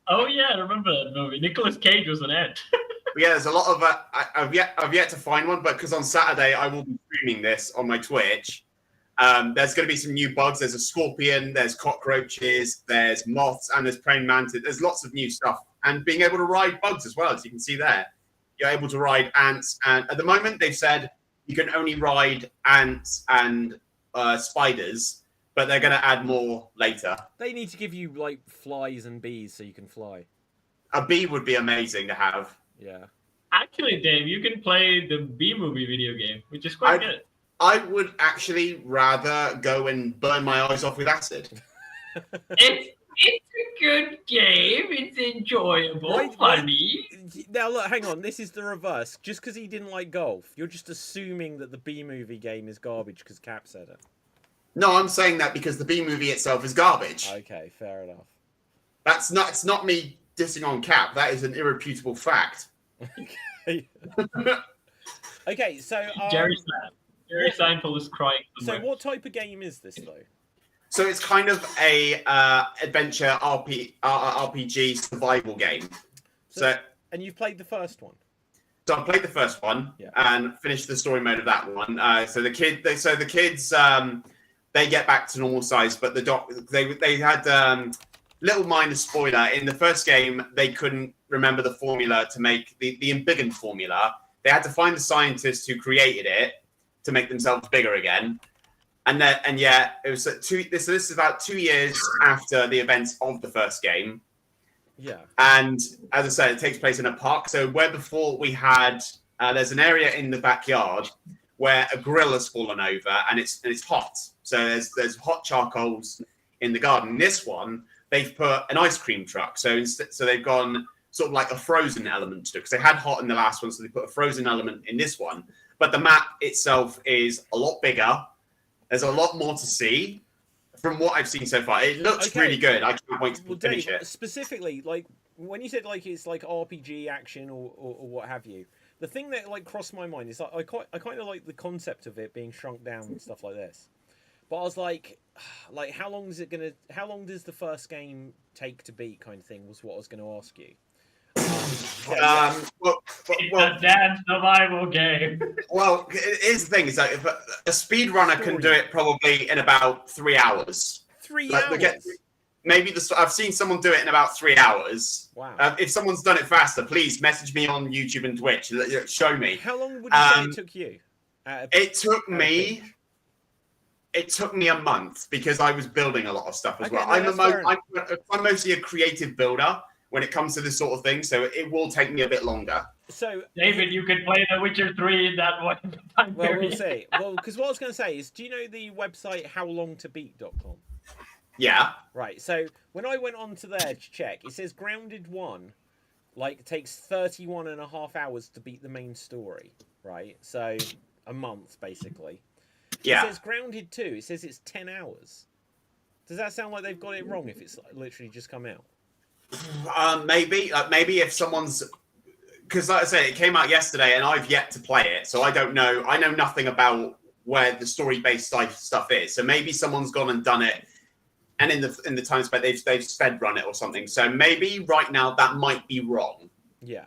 Oh yeah, I remember that movie. Nicolas Cage was an ant. Yeah, there's a lot of I've yet to find one, but because on Saturday I will be streaming this on my Twitch. There's going to be some new bugs. There's a scorpion, there's cockroaches, there's moths, and there's praying mantis. There's lots of new stuff, and being able to ride bugs as well, as you can see there. You're able to ride ants, and at the moment they've said you can only ride ants and spiders, but they're going to add more later. They need to give you like flies and bees so you can fly. A bee would be amazing to have. Yeah. Actually, Dave, you can play the B-movie video game, which is quite good. I would actually rather go and burn my eyes off with acid. It's a good game. It's enjoyable, funny. Now look, hang on. This is the reverse. Just because he didn't like golf, you're just assuming that the B-movie game is garbage because Cap said it. No, I'm saying that because the B-movie itself is garbage. Okay, fair enough. It's not me dissing on Cap. That is an irrefutable fact. Okay, so Jerry Seinfeld is crying. So what type of game is this though? So it's kind of a adventure RPG survival game. And you've played the first one. So I played the first one and finished the story mode of that one. So the kids they get back to normal size, but they had little minor spoiler in the first game. They couldn't remember the formula to make the embiggen formula. They had to find the scientists who created it to make themselves bigger again. It was this is about 2 years after the events of the first game. Yeah. And as I said, it takes place in a park. So where before we had there's an area in the backyard where a grill has fallen over and it's hot. So there's hot charcoals in the garden. This one, they've put an ice cream truck. So they've gone sort of like a frozen element to it, because they had hot in the last one, so they put a frozen element in this one. But the map itself is a lot bigger. There's a lot more to see. From what I've seen so far, it looks really good. I can't wait to finish it. Specifically, like when you said like it's like RPG action or what have you, the thing that like crossed my mind is like I kind of like the concept of it being shrunk down and stuff like this. But I was like how long does the first game take to beat kind of thing was what I was going to ask you. It's a damn survival game. Well, here's the thing: is that if a speedrunner can do it probably in about 3 hours. 3 hours. Maybe I've seen someone do it in about 3 hours. Wow. If someone's done it faster, please message me on YouTube and Twitch. Show me. How long would you say it took you? It took me a month because I was building a lot of stuff as well. No, I'm mostly a creative builder when it comes to this sort of thing, so it will take me a bit longer. So, David, you could play The Witcher 3 in that one time well, period. We'll see. Well, because what I was going to say is, do you know the website howlongtobeat.com? Yeah. Right, so when I went on to there to check, it says Grounded 1, like, takes 31 and a half hours to beat the main story, right? So, a month, basically. Yeah. It says Grounded 2. It says it's 10 hours. Does that sound like they've got it wrong if it's literally just come out? Maybe if someone's... Because like I say, it came out yesterday and I've yet to play it, so I don't know. I know nothing about where the story-based stuff is. So maybe someone's gone and done it, and in the time spent, they've sped run it or something. So maybe right now that might be wrong. Yeah.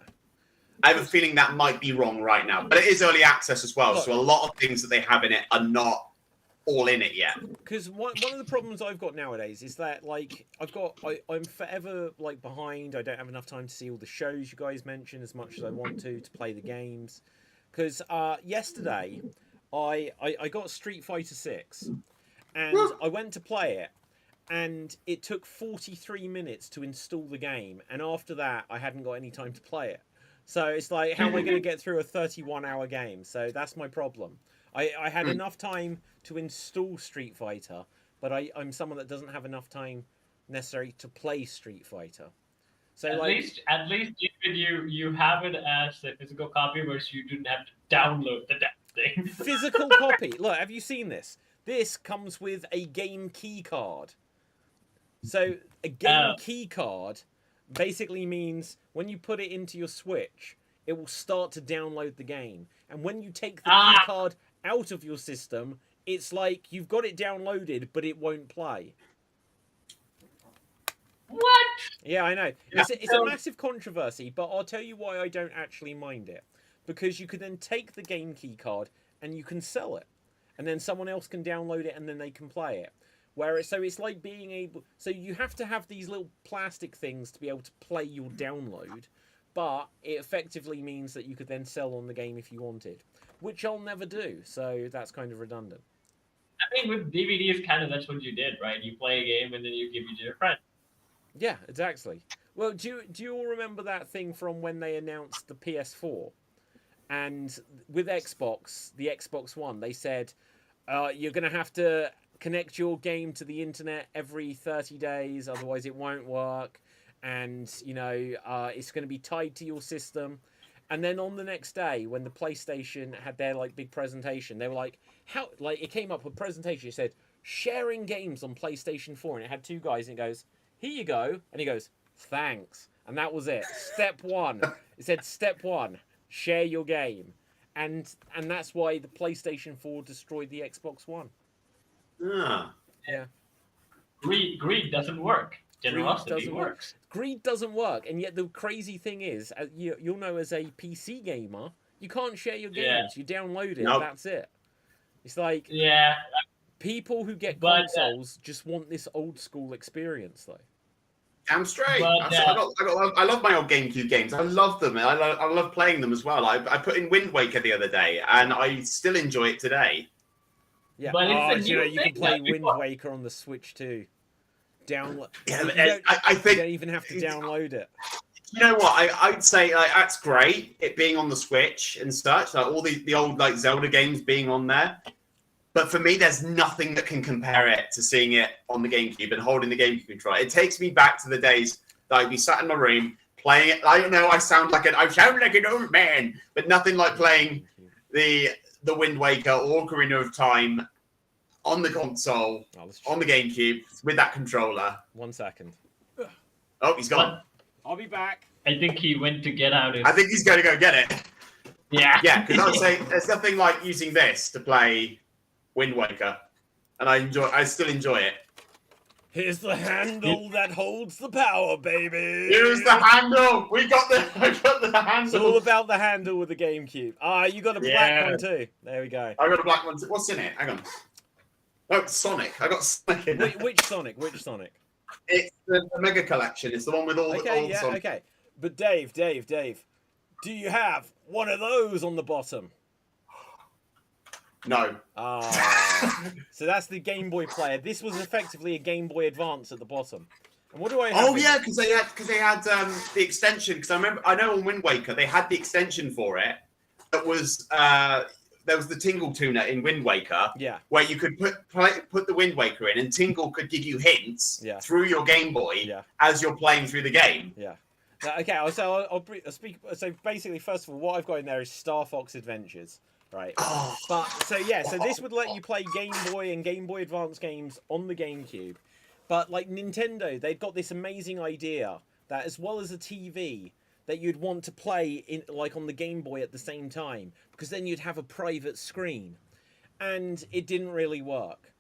I have a feeling that might be wrong right now. But it is early access as well, so a lot of things that they have in it are not all in it yet. Because one of the problems I've got nowadays is that, like, I'm forever, like, behind. I don't have enough time to see all the shows you guys mentioned as much as I want to play the games. Because yesterday, I got Street Fighter 6, and I went to play it, and it took 43 minutes to install the game, and after that, I hadn't got any time to play it. So it's like, how am I going to get through a 31-hour game? So that's my problem. I had enough time to install Street Fighter, but I'm someone that doesn't have enough time necessary to play Street Fighter. So at least you have it as a physical copy, whereas you didn't have to download the damn thing. Physical copy. Look, have you seen this? This comes with a game key card. So a game key card basically means when you put it into your Switch, it will start to download the game. And when you take the key card out of your system, it's like you've got it downloaded, but it won't play. What? Yeah, I know. It's a massive controversy, but I'll tell you why I don't actually mind it. Because you could then take the game key card and you can sell it. And then someone else can download it and then they can play it. So it's like being able... So you have to have these little plastic things to be able to play your download, but it effectively means that you could then sell on the game if you wanted, which I'll never do, so that's kind of redundant. I think with DVDs, kind of that's what you did, right? You play a game and then you give it to your friend. Yeah, exactly. Well, do you all remember that thing from when they announced the PS4? And with Xbox, the Xbox One, they said, you're going to have to connect your game to the internet every 30 days, otherwise it won't work. And, you know, it's going to be tied to your system. And then on the next day, when the PlayStation had their, like, big presentation, they were like, how, like, it came up with a presentation, it said, sharing games on PlayStation 4. And it had two guys, and it goes, here you go. And he goes, thanks. And that was it. Step one. It said, step one, share your game. And that's why the PlayStation 4 destroyed the Xbox One. Yeah. Greed doesn't work. Generosity works. Greed doesn't work, and yet the crazy thing is, you'll know as a PC gamer, you can't share your games. You download it, that's it. It's like people who get consoles just want this old school experience, though. Damn straight. I love my old GameCube games. I love them. I love playing them as well. I put in Wind Waker the other day, and I still enjoy it today. Yeah, but you can play Wind Waker on the Switch too. Download. Yeah, I think you don't even have to download it. You know what? I'd say that's great. It being on the Switch and such, like all the old like Zelda games being on there. But for me, there's nothing that can compare it to seeing it on the GameCube and holding the GameCube controller. It takes me back to the days that I'd be sat in my room playing it. I don't know. I sound like an old man, but nothing like playing the Wind Waker or Ocarina of Time on the console, on the GameCube, with that controller. 1 second. Oh, he's gone. I'll be back. I think he went to get out his... I think he's going to go get it. Yeah. Yeah, because I would say there's nothing like using this to play Wind Waker. And I still enjoy it. Here's the handle that holds the power, baby. Here's the handle. I got the handle. It's all about the handle with the GameCube. You got a black one too. There we go. I got a black one too. What's in it? Hang on. Oh, Sonic. I got Sonic in it. Which Sonic? Which Sonic? It's the Mega Collection. It's the one with all the Sonic. Okay. But Dave, do you have one of those on the bottom? No. So that's the Game Boy player. This was effectively a Game Boy Advance at the bottom. And what do I have? Oh yeah, because they had the extension. Because I know on Wind Waker they had the extension for it. That was there was the Tingle tuner in Wind Waker. Yeah. Where you could put the Wind Waker in, and Tingle could give you hints through your Game Boy as you're playing through the game. Yeah. Okay, so I'll speak. So basically, first of all, what I've got in there is Star Fox Adventures. right? Oh. But so this would let you play Game Boy and Game Boy Advance games on the GameCube. But like Nintendo, they'd got this amazing idea that as well as a TV, that you'd want to play in like on the Game Boy at the same time, because then you'd have a private screen, and it didn't really work.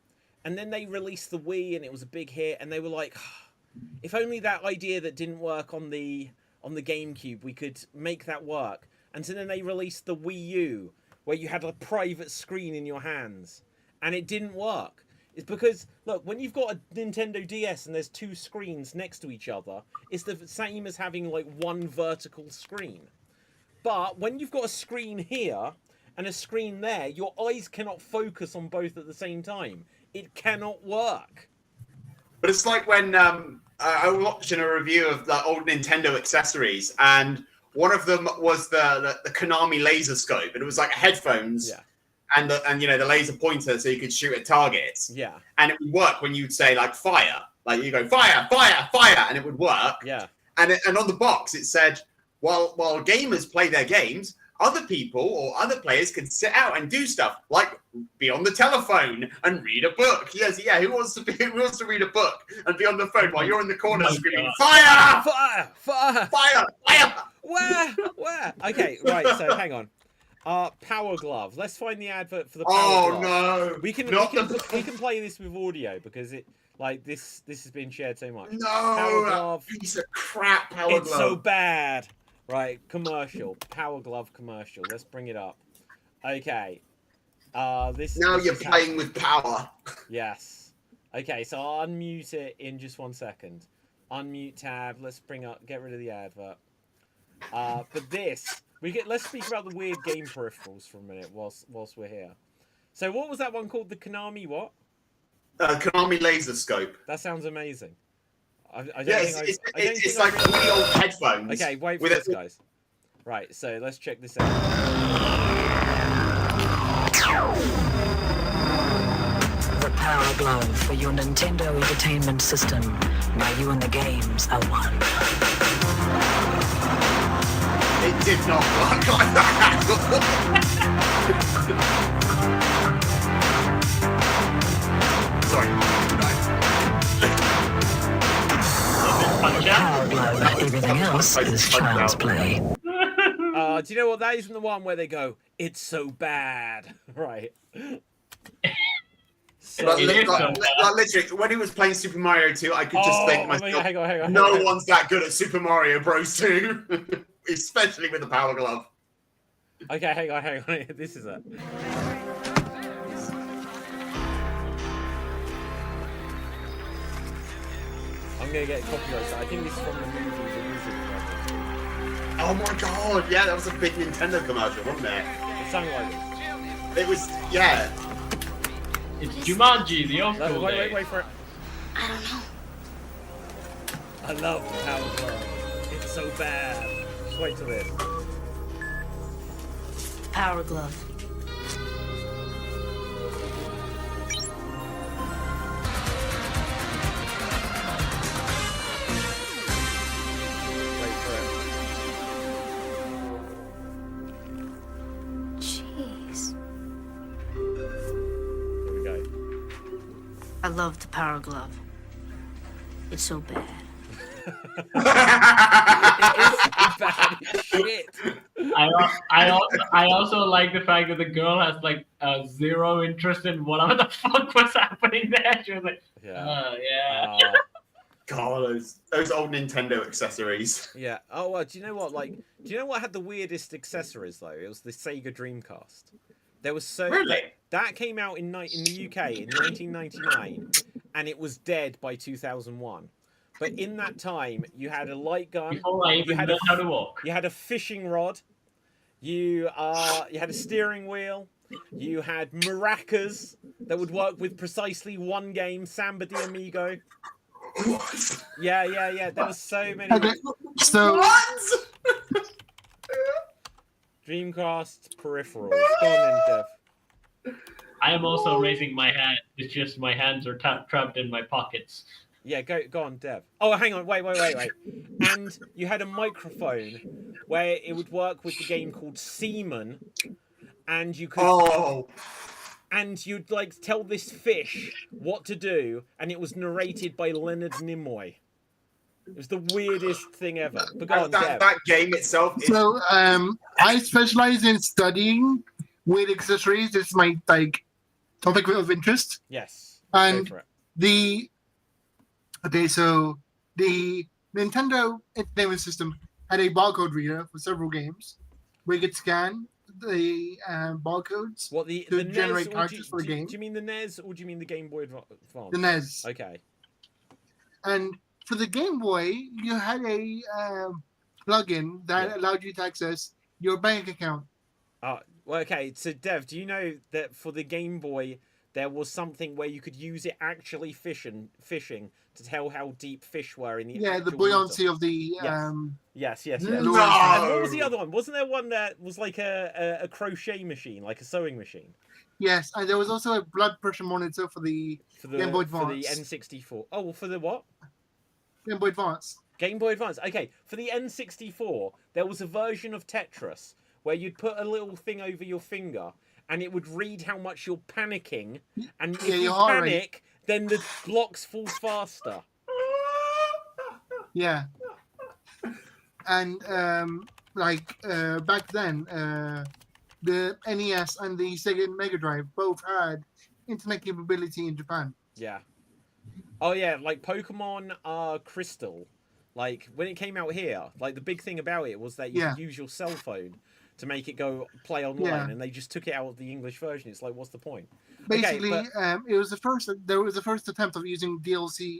And then they released the Wii, and it was a big hit, and they were like, if only that idea that didn't work on the GameCube, we could make that work. And so then they released the Wii U, where you had a private screen in your hands, and it didn't work. It's because, look, when you've got a Nintendo DS and there's two screens next to each other, it's the same as having, like, one vertical screen. But when you've got a screen here and a screen there, your eyes cannot focus on both at the same time. It cannot work. But it's like when I was watching a review of the old Nintendo accessories, and one of them was the Konami laser scope, and it was like headphones. Yeah. And the laser pointer, so you could shoot at targets. Yeah. And it would work when you'd say like fire, like you go fire, fire, fire, and it would work. Yeah. And on the box it said, while gamers play their games, other people or other players can sit out and do stuff like be on the telephone and read a book. Yes, yeah. Who wants to read a book and be on the phone while you're in the corner screaming fire, Fire! Fire! fire, fire? Where? Okay, right. So hang on. Power Glove. Let's find the advert for the Power Glove. No! We can play this with audio because it this has been shared so much. No! Power Glove. Piece of crap Power It's Glove. so bad. Right, commercial. Power Glove commercial. Let's bring it up. Okay. This. Now this you're is playing with power. Yes. Okay, so I'll unmute it in just 1 second. Unmute tab. Let's get rid of the advert. But this. Let's speak about the weird game peripherals for a minute whilst we're here. So what was that one called? The Konami what? Konami laser scope. That sounds amazing. It's like really old headphones. Okay, wait for this, guys. Right, so let's check this out. The Power Glove for your Nintendo Entertainment System. Now you and the games are one. It did not work like that. Sorry. Power Glove. Everything else is child's play. Do you know what? That isn't the one where they go, "It's so bad," right? So, Like, literally, when he was playing Super Mario 2, I could just think to myself, hang on. no one's that good at Super Mario Bros. 2, especially with the Power Glove. Okay, hang on. This is it. I'm gonna get copyright. I think this is from the movie The Wizard. Oh my god, yeah, that was a big Nintendo commercial, wasn't it? It sounded like this. It was, yeah. It's Jumanji, the old school days. Wait for it. I don't know. I love the Power Glove. It's so bad. Just wait till this. Power Glove. Wait for it. Jeez. Here we go. I love the Power Glove. It's so bad. It's bad shit. I also like the fact that the girl has like zero interest in whatever the fuck was happening there. She was like, yeah. God, those old Nintendo accessories. Yeah. Oh, well, do you know what? Do you know what had the weirdest accessories though? It was the Sega Dreamcast. There was Really? that came out in the UK in 1999, and it was dead by 2001. But in that time, you had a light gun. Before I even learned how to walk. You had a fishing rod. You had a steering wheel. You had maracas that would work with precisely one game, Samba de Amigo. What? Yeah. There was so many. Okay, so What? Dreamcast peripherals. Go on then, Dev. I am also raising my hand. It's just my hands are trapped in my pockets. Yeah, go on, Dev. Oh, hang on, wait. And you had a microphone where it would work with the game called Seaman, and you could. Oh. And you'd like tell this fish what to do, and it was narrated by Leonard Nimoy. It was the weirdest thing ever. But go on, Dev. That game itself is... So I specialize in studying weird accessories. This is my topic of interest. Yes. And go for it. So the Nintendo Entertainment System had a barcode reader for several games where you could scan the barcodes What the to NES, generate or characters for the game. Do you mean the NES or do you mean the Game Boy Advance? The NES. Okay. And for the Game Boy, you had a plugin that allowed you to access your bank account. Well, okay. So, Dev, do you know that for the Game Boy, there was something where you could use it actually fishing to tell how deep fish were in the the buoyancy water. of the Yes. No. And what was the other one? Wasn't there one that was like a crochet machine, like a sewing machine? Yes, and there was also a blood pressure monitor for the Game Boy Advance. For the N64. Oh, for the what? Game Boy Advance. Game Boy Advance. Okay, for the N64, there was a version of Tetris where you'd put a little thing over your finger and it would read how much you're panicking, and if you panic, then the blocks fall faster. Yeah. And back then, the NES and the Sega Mega Drive both had internet capability in Japan. Yeah. Oh yeah, like Pokemon Crystal. Like when it came out here, like the big thing about it was that you could use your cell phone to make it go play online, and they just took it out of the English version. It's like, what's the point? Basically, okay, it was the first. There was the first attempt of using DLC,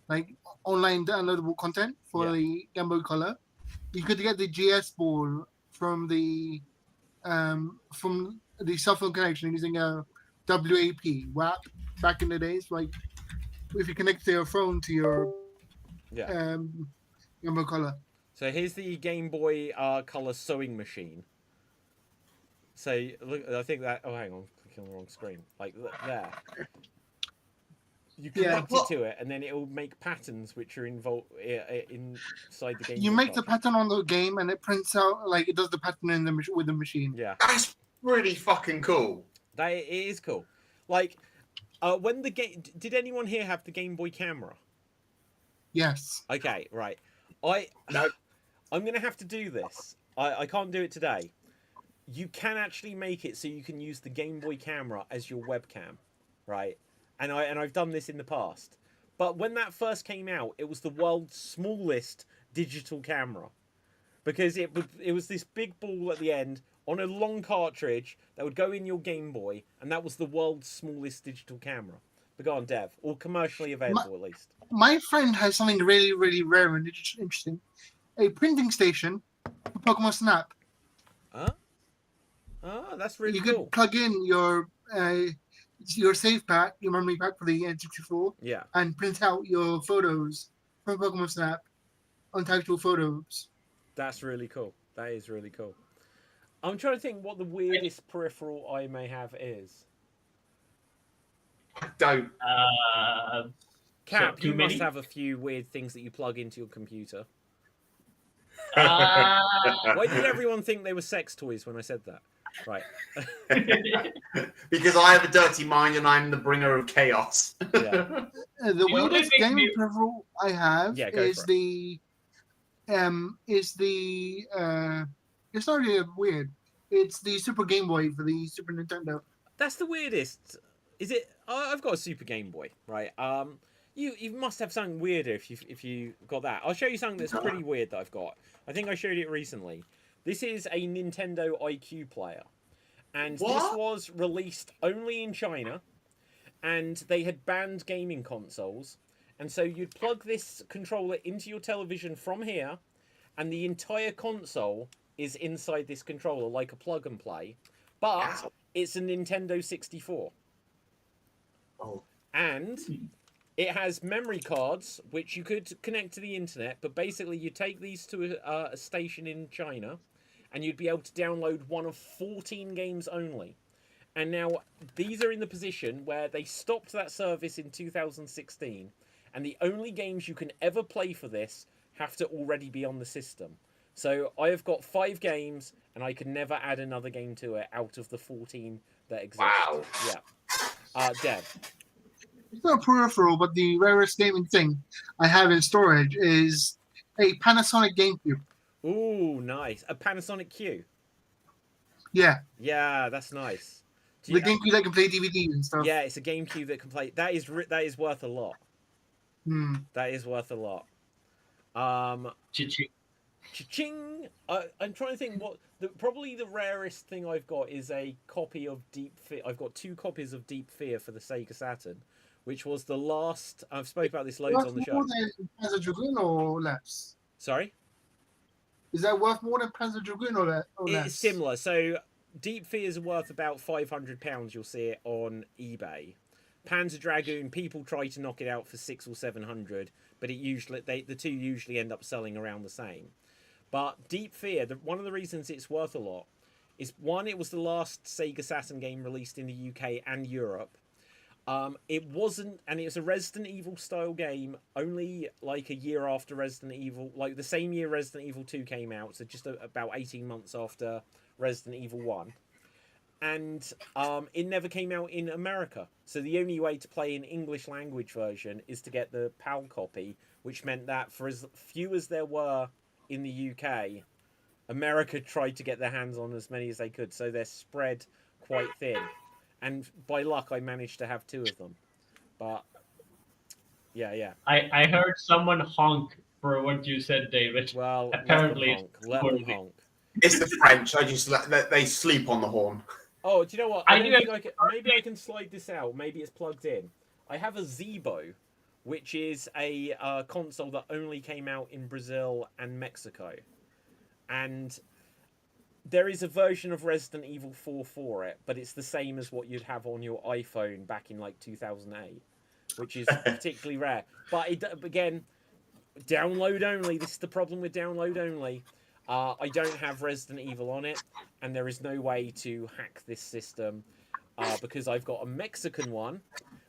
like online downloadable content for the Game Boy Color. You could get the GS ball from the cell phone connection using a WAP back in the days. Like if you connect your phone to your Game Boy Color. So here's the Game Boy Color sewing machine. So look, I think that. Oh, hang on, clicking on the wrong screen. Like look, there. You connect it to it, and then it will make patterns which are involved inside the game. You make the pattern on the game, and it prints out like it does the pattern in the with the machine. Yeah, that's really fucking cool. That it is cool. Like, when the game. Did anyone here have the Game Boy camera? Yes. Okay, right. I'm going to have to do this. I can't do it today. You can actually make it so you can use the Game Boy camera as your webcam, right? And I've done this in the past. But when that first came out, it was the world's smallest digital camera. Because it was this big ball at the end on a long cartridge that would go in your Game Boy, and that was the world's smallest digital camera. But go on, Dev. Or commercially available, at least. My friend has something really, really rare and interesting. A printing station for Pokemon Snap. Oh, that's really cool. You could plug in your save pack, your memory pack for the N64. Yeah. And print out your photos from Pokemon Snap on tactile photos. That's really cool. That is really cool. I'm trying to think what the weirdest peripheral I may have is. I don't. Cap, you must have a few weird things that you plug into your computer. Why did everyone think they were sex toys when I said that? Right. Because I have a dirty mind and I'm the bringer of chaos. The weirdest gaming peripheral I have is the it's not really weird. It's the Super Game Boy for the Super Nintendo. That's the weirdest. Is it? I've got a Super Game Boy, right? You must have something weirder if you got that. I'll show you something that's pretty weird that I've got. I think I showed it recently. This is a Nintendo IQ player, and this was released only in China, and they had banned gaming consoles, and so you'd plug this controller into your television from here, and the entire console is inside this controller like a plug and play, but it's a Nintendo 64. Oh. And it has memory cards which you could connect to the internet, but basically you take these to a station in China and you'd be able to download one of 14 games only. And now these are in the position where they stopped that service in 2016, and the only games you can ever play for this have to already be on the system. So I have got 5 games, and I can never add another game to it out of the 14 that exist. Wow. Yeah. Dev. It's not peripheral, but the rarest gaming thing I have in storage is a Panasonic GameCube. Ooh, nice. A Panasonic Q. Yeah. Yeah, that's nice. The GameCube that can play DVDs and stuff. Yeah, it's a GameCube that can play. That is worth a lot. That is worth a lot. Cha-ching. I'm trying to think what probably the rarest thing I've got is a copy of Deep Fear. I've got 2 copies of Deep Fear for the Sega Saturn, which was the last. I've spoke about this loads on the show. More than Panzer Dragoon or less? Sorry. Is that worth more than Panzer Dragoon or less? It's similar. So Deep Fear is worth about £500. You'll see it on eBay. Panzer Dragoon, people try to knock it out for 600 or 700, but the two usually end up selling around the same. But Deep Fear, one of the reasons it's worth a lot is, one, it was the last Sega Saturn game released in the UK and Europe. It was a Resident Evil style game, only like a year after Resident Evil, like the same year Resident Evil 2 came out, so just about 18 months after Resident Evil 1. And it never came out in America. So the only way to play an English language version is to get the PAL copy, which meant that for as few as there were in the UK, America tried to get their hands on as many as they could. So they're spread quite thin. And by luck, I managed to have 2 of them. But, yeah. I heard someone honk for what you said, David. Well, apparently let them honk. It's the French. I just they sleep on the horn. Oh, do you know what? Maybe I can slide this out. Maybe it's plugged in. I have a Zebo, which is a console that only came out in Brazil and Mexico. And there is a version of Resident Evil 4 for it, but it's the same as what you'd have on your iPhone back in like 2008, which is particularly rare. But again, download only. This is the problem with download only. I don't have Resident Evil on it, and there is no way to hack this system because I've got a Mexican one,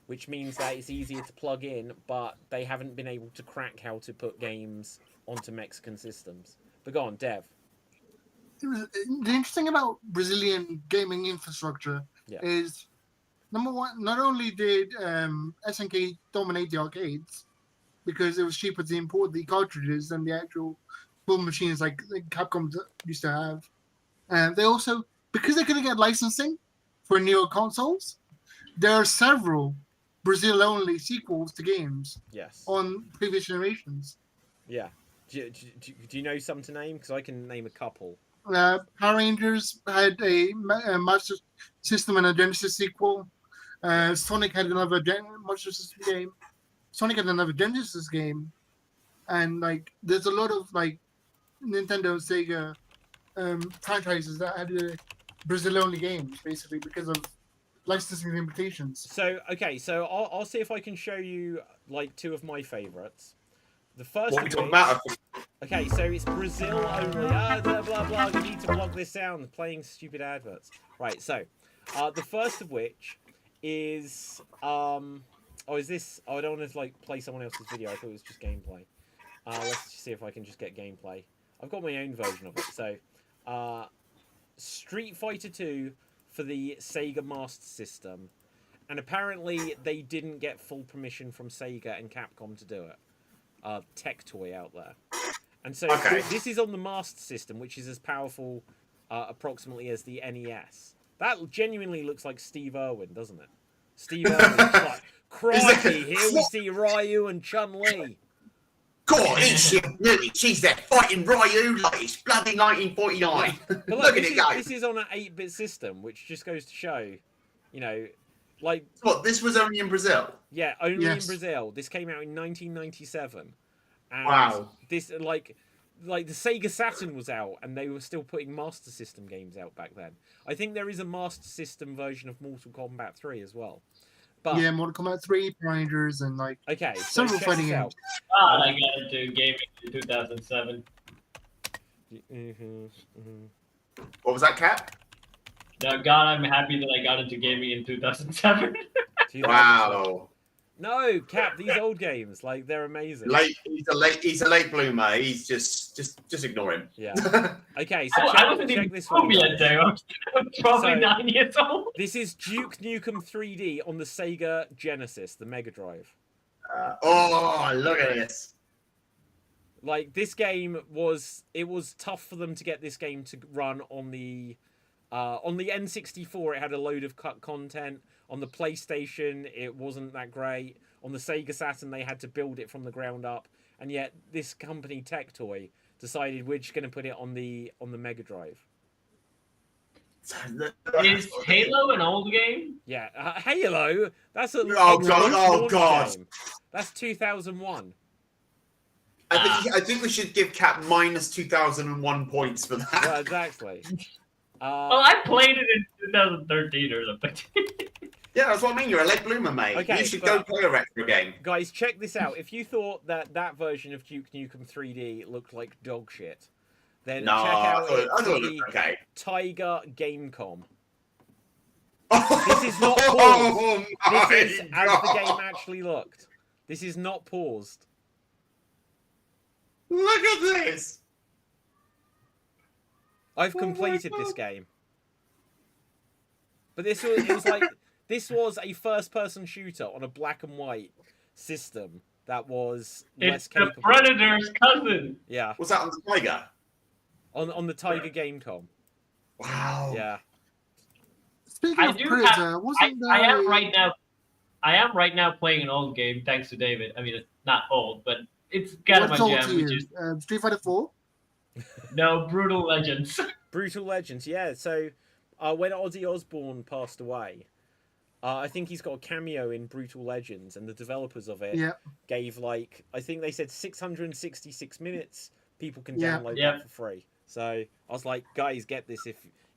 which means that it's easier to plug in, but they haven't been able to crack how to put games onto Mexican systems. But go on, Dev. The interesting about Brazilian gaming infrastructure is, number one, not only did SNK dominate the arcades because it was cheaper to import the cartridges than the actual full machines like Capcom used to have. They also, because they couldn't get licensing for Neo consoles, there are several Brazil-only sequels to games on previous generations. Yeah. Do you know some to name? Because I can name a couple. Power Rangers had a Master System and a Genesis sequel. Sonic had another Master System game. Sonic had another Genesis game. And like, there's a lot of like Nintendo, Sega franchises that had Brazil-only games, basically, because of licensing limitations. So, okay, so I'll see if I can show you like 2 of my favorites. The first what are we talking about? Okay, so it's Brazil only. Blah, blah, blah. You need to block this sound. Playing stupid adverts. Right, so the first of which is is this? Oh, I don't want to like play someone else's video. I thought it was just gameplay. Let's see if I can just get gameplay. I've got my own version of it. So, Street Fighter 2 for the Sega Master System, and apparently they didn't get full permission from Sega and Capcom to do it. Tech toy out there. And so this is on the Master System, which is as powerful approximately as the NES. That genuinely looks like Steve Irwin, doesn't it? Steve Irwin's like, crikey, here we see Ryu and Chun-Li. God, she's there fighting Ryu like it's bloody 1949. But look at it go. This is on an 8-bit system, which just goes to show, you know, like... What, this was only in Brazil? Yeah, only in Brazil. This came out in 1997. And wow. This, like the Sega Saturn was out, and they were still putting Master System games out back then. I think there is a Master System version of Mortal Kombat 3 as well. But, yeah, Mortal Kombat 3, Rangers, and like several fighting games. I got into gaming in 2007. What was that, Cap? No, God, I'm happy that I got into gaming in 2007. Wow. No, Cap. These old games, like they're amazing. He's a late bloomer. He's just ignore him. Yeah. Okay, so I wasn't check even this one. yet, Guys. though. I'm probably So- 9 years old. This is Duke Nukem 3D on the Sega Genesis, the Mega Drive. Oh, look at this. Like this game was tough for them to get this game to run on the N64. It had a load of cut content. On the PlayStation, it wasn't that great. On the Sega Saturn, they had to build it from the ground up. And yet, this company Tectoy decided we're just going to put it on the Mega Drive. Is Halo an old game? Yeah, Halo. That's a Oh, God, launch God. game. That's 2001. I think we should give Cap minus 2001 points for that. Well, exactly. Well, I played it in 2013 or something. Yeah, that's what I mean. You're a late bloomer, mate. Okay, You should go play a retro game. Guys, check this out. If you thought that version of Duke Nukem 3D looked like dog shit, then No, check out I thought it the looked okay. Tiger Gamecom. This is not paused. Oh, This is my as the God. game actually looked. This is not paused. Look at this. I've Oh my completed this God. game. But this was a first-person shooter on a black and white system that was less It's the capable. Predator's cousin. Yeah, Was that on the Tiger? on the Tiger Gamecom. Wow. Yeah. Speaking I of do Predator, have. wasn't there I am a- right now. I am right now playing an old game, thanks to David. I mean, it's not old, but it's kind of What's my old jam, to which you? is Street Fighter 4? no Brutal Legends. Brutal Legends, yeah. So when Ozzy Osbourne passed away, I think he's got a cameo in Brutal Legends, and the developers of it Yeah. gave I think they said 666 minutes. People can Yeah. download Yeah. that for free. So I was like, guys, get this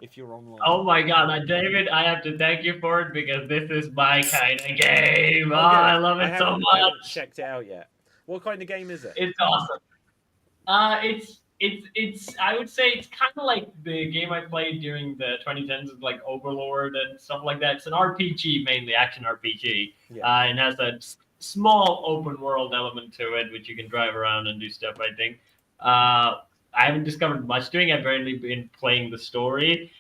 if you're online. Oh my god, David, I have to thank you for it because this is my kind of game. Oh, good. I love it so haven't- I haven't much. checked it out yet. What kind of game is it? It's awesome. It's I would say it's kind of like the game I played during the 2010s, like Overlord and stuff like that. It's an RPG, mainly action RPG, Yeah. and has a small open world element to it, which you can drive around and do stuff. I think. I haven't discovered much doing. I've barely been playing the story.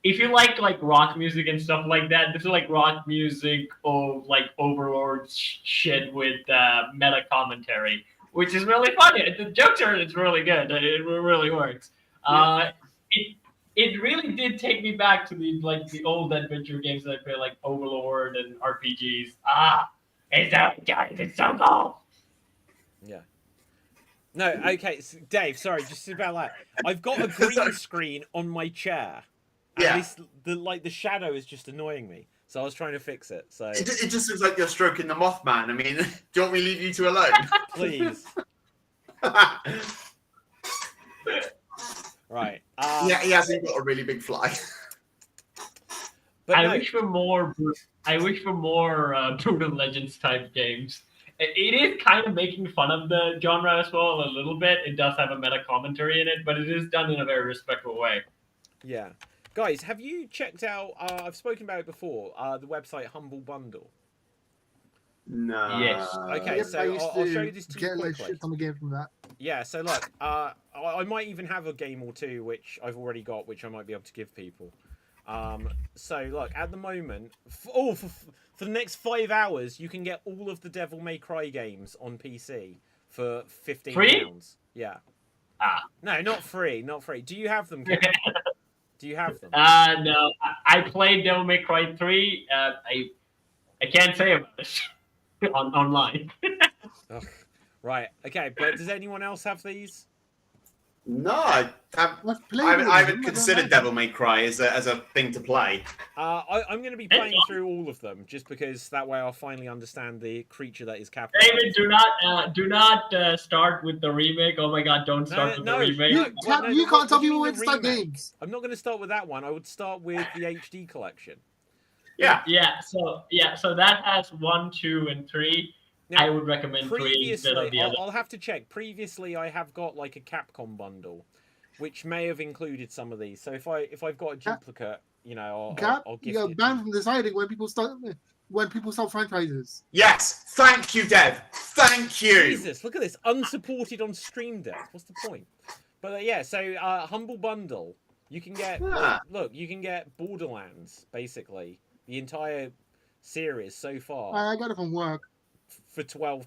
If you like rock music and stuff like that, this is like rock music or like Overlord shit with meta commentary, which is really funny. The jokes are it's really good. It really works. It really did take me back to the old adventure games that I play, like Overlord and RPGs. It's so cool. Yeah. No, okay, Dave. Sorry, just about that. I've got a green screen on my chair. And Yeah. the shadow is just annoying me. So I was trying to fix it. So It just looks like you're stroking the Mothman. I mean, do you want me to leave you two alone? please, right. Yeah, he hasn't got a really big fly. But I no, wish for more. I wish for more Brutal Legends type games. It is kind of making fun of the genre as well a little bit. It does have a meta commentary in it, but it is done in a very respectful way. yeah, guys, have you checked out? I've spoken about it before. The website Humble Bundle. No. Yes. Okay, Yep, so I used I'll to show you this to you get like quickly. shit on the game from that. Yeah, so look, I might even have a game or two which I've already got, which I might be able to give people. So look, at the moment, for the next 5 hours, you can get all of the Devil May Cry games on PC for £15. Free? Yeah. Ah. No, not free, not free. Do you have them? Ken? Do you have them? No, I played Devil May Cry 3. I can't say about it online. Ugh. Right. Okay, but does anyone else have these? No, I haven't considered Devil May Cry as a thing to play. I'm going to be playing through all of them just because that way I'll finally understand the creature that is Captain. David, do not start with the remake. Oh my God, don't start with the remake. You can't tell people when to start games. I'm not going to start with that one. I would start with the HD collection. Yeah. So that has 1, 2, and 3. Now, I would recommend 3 instead of the other. I'll have to check. Previously, I have got like a Capcom bundle, which may have included some of these. So if I've got a duplicate, you know, I'll gift You're it. banned from deciding when people start. when people start franchises. Yes, thank you, Dev. Thank you. Jesus, look at this. Unsupported on Stream Deck. What's the point? But yeah, so Humble Bundle, you can get, look, you can get Borderlands, basically. The entire series so far. I got it from work. For £12.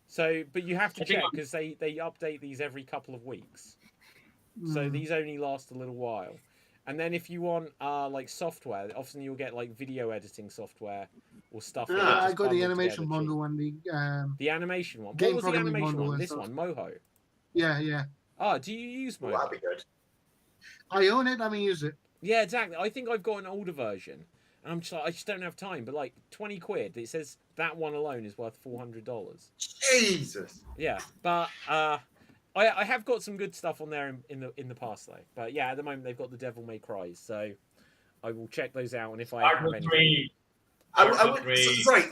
So, but you have to check because they update these every couple of weeks. So these only last a little while. And then if you want like software, often you'll get like video editing software or stuff. I got the animation bundle and the animation one. Game What was the animation bundle one? This stuff. one, Moho. Yeah. Ah, do you use Moho? That'd be good. I own it. I mean, use it. Yeah, exactly. I think I've got an older version, and I'm just like, I just don't have time. But like £20, it says that one alone is worth $400. Jesus. Yeah, but I have got some good stuff on there in the past though. But yeah, at the moment they've got the Devil May Cry, so I will check those out. And if I have any, Sorry,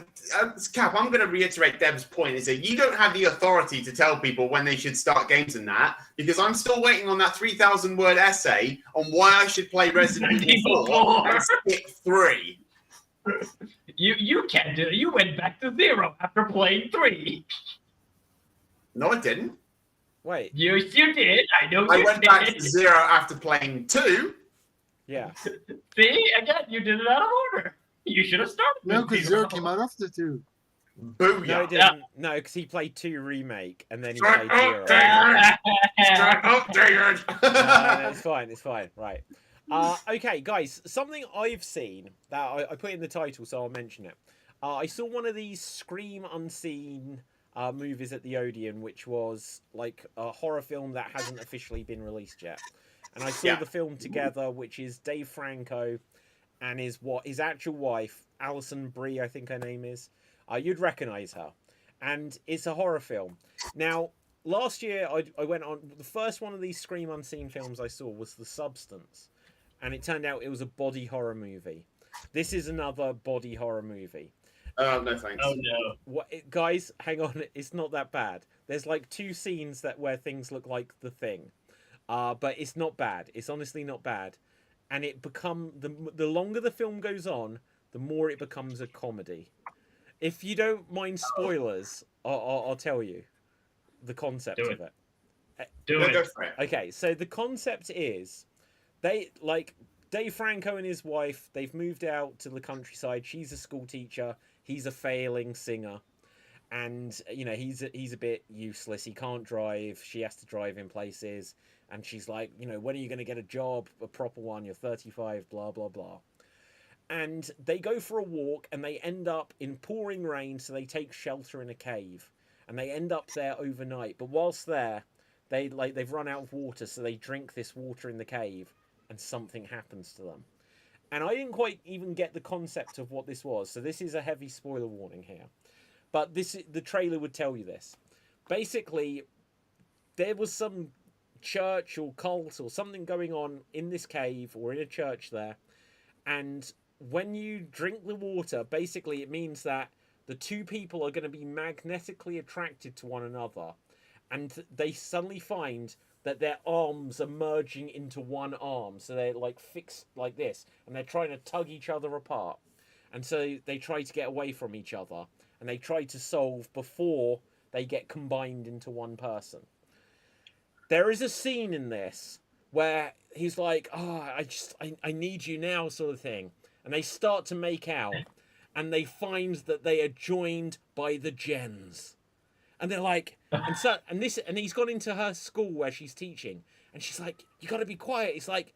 Cap, I'm going to reiterate Deb's point, is that you don't have the authority to tell people when they should start games and that, because I'm still waiting on that 3,000-word essay on why I should play Resident Evil 4 and skip 3. You can't do it. You went back to 0 after playing 3. No, I didn't. Wait. Yes, you did. I know I you went did. back to 0 after playing 2. Yeah. See, again, you did it out of order. You should have started. No, because 0 came out after 2. Booyah. No, he didn't. No, because he played 2 remake and then he played 0. No, it's fine. It's fine. Right. Okay, guys. Something I've seen that I put in the title, so I'll mention it. I saw one of these Scream Unseen movies at the Odeon, which was like a horror film that hasn't officially been released yet. And I saw the film Together, which is Dave Franco and his actual wife, Alison Brie, I think her name is. You'd recognise her. And it's a horror film. Now, last year I went on, the first one of these Scream Unseen films I saw was The Substance. And it turned out it was a body horror movie. This is another body horror movie. Oh, no thanks. Oh, no. Guys, hang on. It's not that bad. There's like 2 scenes where things look like The Thing. But it's not bad. It's honestly not bad. And the longer the film goes on, the more it becomes a comedy. If you don't mind spoilers, I'll tell you the concept of it. Do it. Go for it. Okay, so the concept is Dave Franco and his wife, they've moved out to the countryside. She's a school teacher. He's a failing singer. And, you know, he's a bit useless. He can't drive. She has to drive him places. And she's like, you know, when are you going to get a job, a proper one? You're 35, blah, blah, blah. And they go for a walk and they end up in pouring rain. So they take shelter in a cave and they end up there overnight. But whilst there, they've run out of water. So they drink this water in the cave and something happens to them. And I didn't quite even get the concept of what this was. So this is a heavy spoiler warning here. But the trailer would tell you this. Basically, there was some church or cult or something going on in this cave or in a church there. And when you drink the water, basically it means that the 2 people are going to be magnetically attracted to one another. And they suddenly find that their arms are merging into one arm. So they're like fixed like this. And they're trying to tug each other apart. And so they try to get away from each other. And they try to solve before they get combined into one person. There is a scene in this where he's like, oh, I need you now, sort of thing. And they start to make out. And they find that they are joined by the gens. And they're like, and he's gone into her school where she's teaching. And she's like, you got to be quiet. She's like,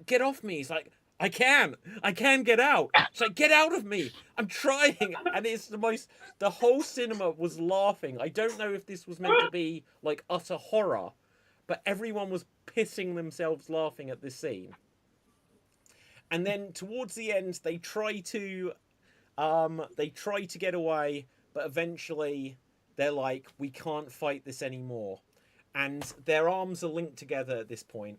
get off me. He's like, I can get out. She's like, get out of me. I'm trying. And it's the whole cinema was laughing. I don't know if this was meant to be like utter horror, but everyone was pissing themselves laughing at this scene. And then towards the end, they try to get away, but eventually they're like, we can't fight this anymore. And their arms are linked together at this point.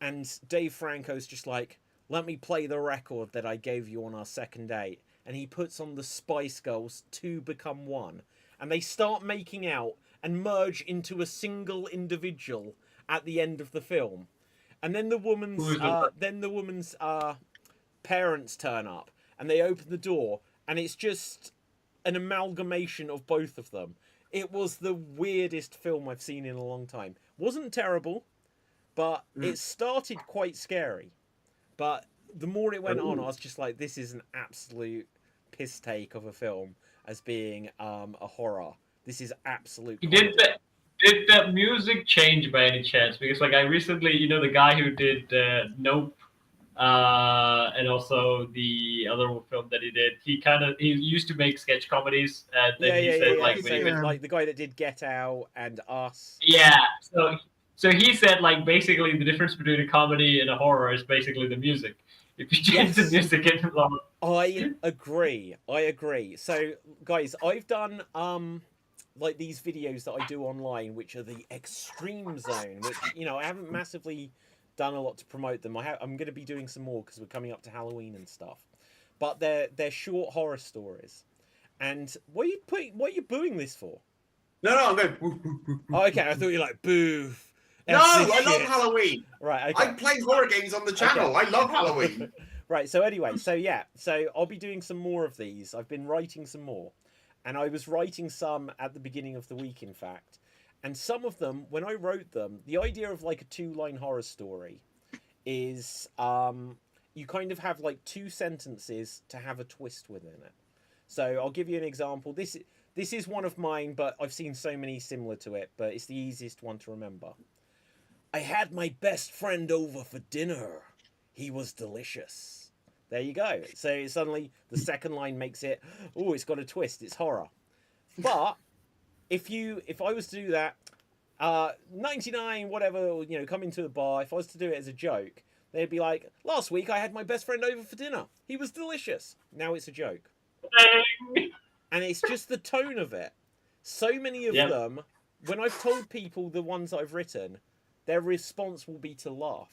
And Dave Franco's just like, let me play the record that I gave you on our second date. And he puts on the Spice Girls 2 Become One. And they start making out and merge into a single individual at the end of the film. And then the woman's parents turn up. and they open the door, and it's just an amalgamation of both of them. It was the weirdest film I've seen in a long time. Wasn't terrible, but it started quite scary. But the more it went on, I was just like, this is an absolute piss take of a film as being a horror. This is absolute. Did the music change by any chance? Because like I recently, the guy who did Nope, and also the other film that he did, he used to make sketch comedies, and then he said like when he went, like the guy that did Get Out and Us. Yeah, so he said like basically the difference between a comedy and a horror is basically the music. If you change the music, it's wrong. I agree. So guys, I've done like these videos that I do online, which are the Extreme Zone, which I haven't massively done a lot to promote them. I'm going to be doing some more because we're coming up to Halloween and stuff. But they're short horror stories. And what are you booing this for? No, I'm going. Oh, okay, I thought you were like boo. No, I love Halloween. Right, okay. I play horror games on the channel. Okay. I love Halloween. Right, so anyway, so I'll be doing some more of these. I've been writing some more. And I was writing some at the beginning of the week, in fact. And some of them, when I wrote them, the idea of like a 2-line horror story is you kind of have like 2 sentences to have a twist within it. So I'll give you an example. This is one of mine, but I've seen so many similar to it, but it's the easiest one to remember. I had my best friend over for dinner. He was delicious. There you go. So suddenly the second line makes it, oh, it's got a twist. It's horror. But if I was to do that, 99, whatever, come into the bar, if I was to do it as a joke, they'd be like, last week I had my best friend over for dinner. He was delicious. Now it's a joke. And it's just the tone of it. So many of them, when I've told people the ones I've written, their response will be to laugh.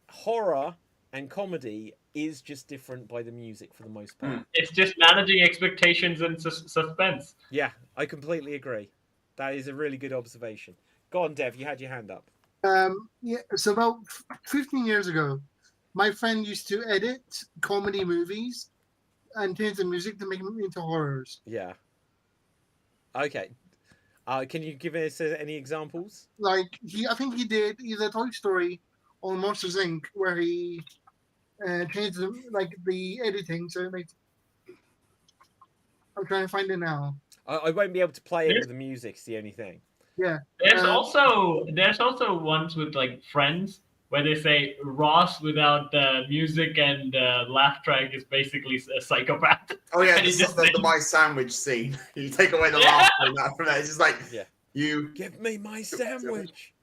Horror and comedy is just different by the music for the most part. It's just managing expectations and suspense. Yeah, I completely agree. That is a really good observation. Go on, Dev, you had your hand up. So about 15 years ago, my friend used to edit comedy movies and change the music to make them into horrors. Yeah. Okay. Can you give us any examples? Like I think he did either Toy Story or Monsters Inc., where he changed the editing so it makes. I'm trying to find it now. I won't be able to play it with the music. It's the only thing. Yeah. There's also ones with like Friends where they say Ross without music and laugh track is basically a psychopath. Oh yeah, this is the my sandwich scene. You take away the laughter from that. It's just like you give me my sandwich.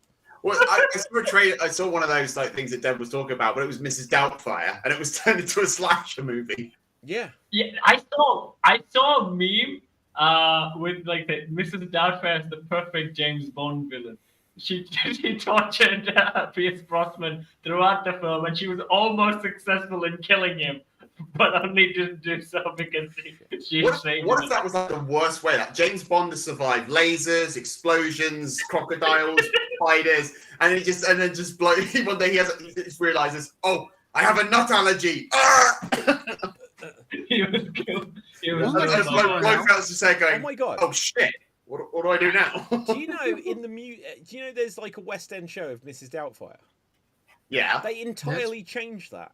Well, I saw one of those like things that Deb was talking about, but it was Mrs. Doubtfire, and it was turned into a slasher movie. Yeah. Yeah, I saw a meme with like the Mrs. Doubtfire is the perfect James Bond villain. She tortured Pierce Brosnan throughout the film, and she was almost successful in killing him, but only to do so because she saved him. What if that was like the worst way? Like James Bond to survive lasers, explosions, crocodiles, spiders, and then just blow. One day he just realizes, oh, I have a nut allergy. He was killed. He was going, oh my god! Oh shit! What do I do now? Do you know there's like a West End show of Mrs. Doubtfire? Yeah. They entirely changed that.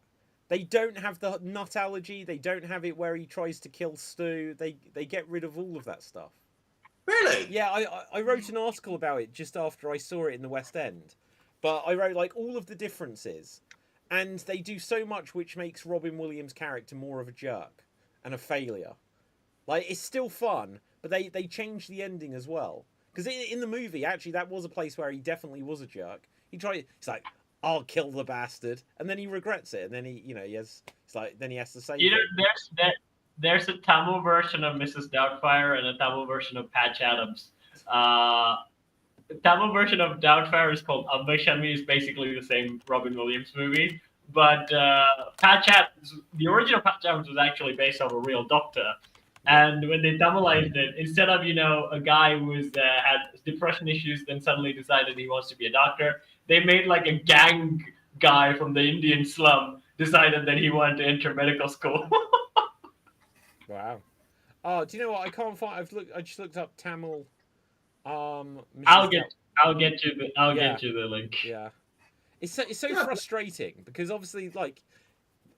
They don't have the nut allergy. They don't have it where he tries to kill Stu. They get rid of all of that stuff. Really? Yeah, I wrote an article about it just after I saw it in the West End. But I wrote like all of the differences. And they do so much which makes Robin Williams' character more of a jerk and a failure. Like, it's still fun, but they changed the ending as well. Because in the movie, actually, that was a place where he definitely was a jerk. He's like, I'll kill the bastard, and then he regrets it, and then he has to say. There's a Tamil version of Mrs. Doubtfire and a Tamil version of Patch Adams. The Tamil version of Doubtfire is called Ambashami. Is basically the same Robin Williams movie, but Patch Adams, the original Patch Adams was actually based on a real doctor. And when they Tamilized it, instead of a guy who had depression issues, then suddenly decided he wants to be a doctor, they made like a gang guy from the Indian slum decided that he wanted to enter medical school. Wow. Oh, do you know what? I can't find. I just looked up Tamil. I'll Mrs. get you the link. Yeah. It's so frustrating because obviously, like,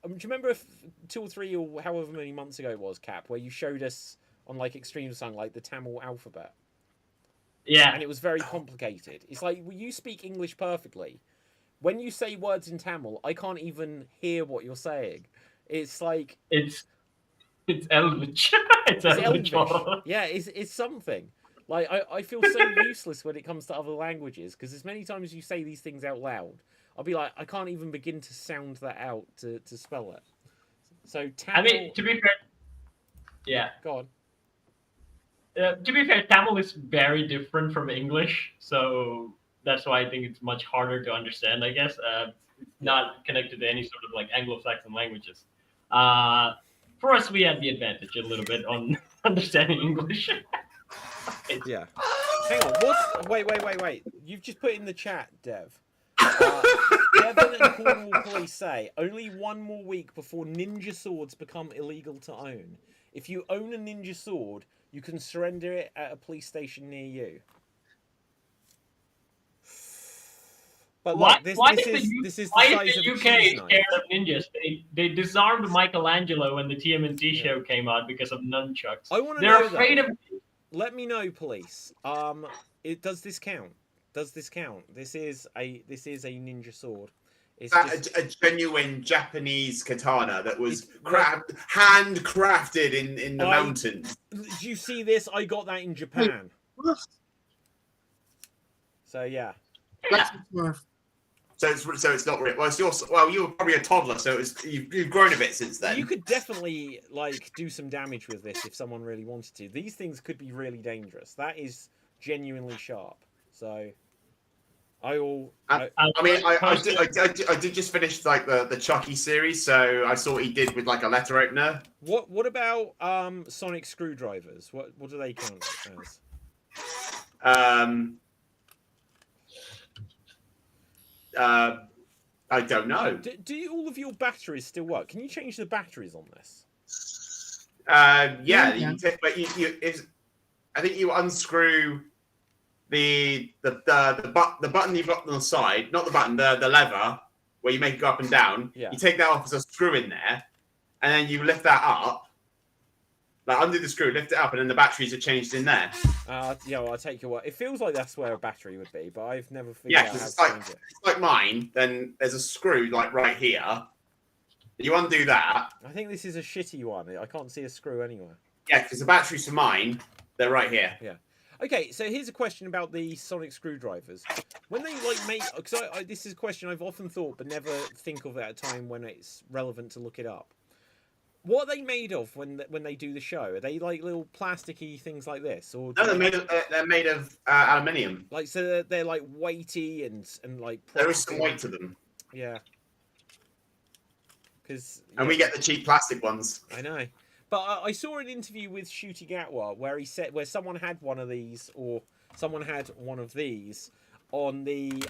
do you remember 2 or 3 or however many months ago it was, Cap, where you showed us on like Xstreamed something like the Tamil alphabet? Yeah. And it was very complicated. It's like, well, you speak English perfectly. When you say words in Tamil, I can't even hear what you're saying. It's like it's Elvish. it's Elvish. Elvish. Yeah, it's something. Like I feel so useless when it comes to other languages because as many times as you say these things out loud, I'll be like, I can't even begin to sound that out to spell it. So Tamil. I mean, to be fair, yeah. Go on. To be fair, Tamil is very different from English, so that's why I think it's much harder to understand. I guess it's not connected to any sort of like Anglo-Saxon languages. For us, we had the advantage a little bit on understanding English. Yeah. Hang on. Wait. You've just put in the chat, Dev. Devon and Cornwall police say only 1 more week before ninja swords become illegal to own. If you own a ninja sword, you can surrender it at a police station near you. But look, this is the size of the a UK cheese knife. scared of ninjas? They disarmed Michelangelo when the TMNT show came out because of nunchucks. I want to They're know afraid though. of. Let me know, police. Does this count? Does this count? This is a ninja sword. It's a genuine Japanese katana that was handcrafted in the mountains. Do you see this? I got that in Japan. So yeah. So it's not real. Well, you were probably a toddler, so you've grown a bit since then. You could definitely like do some damage with this if someone really wanted to. These things could be really dangerous. That is genuinely sharp. So I did just finish like the Chucky series, so I saw what he did with like a letter opener. What about sonic screwdrivers? What do they count as? I don't know. Do all of your batteries still work? Can you change the batteries on this? Yeah. I think you unscrew the button you've got on the side, not the button, the lever where you make it go up and down. Yeah. You take that off as a screw in there, and then you lift that up. Like undo the screw, lift it up, and then the batteries are changed in there. Yeah, well, I'll take your word. It feels like that's where a battery would be, but I've never figured out how to change it. It's like mine. Then there's a screw like right here. You undo that. I think this is a shitty one. I can't see a screw anywhere. Yeah, because the batteries for mine, they're right here. Yeah. Okay, so here's a question about the sonic screwdrivers. When they like make, because this is a question I've often thought, but never think of it at a time when it's relevant to look it up. What are they made of when they do the show? Are they like little plasticky things like this, or no? They're made of aluminium. Like so, they're like weighty and like. There is some weight to them. Yeah. And we get the cheap plastic ones. I know, but I saw an interview with Shooty Gatwa where someone had one of these or someone had one of these on the.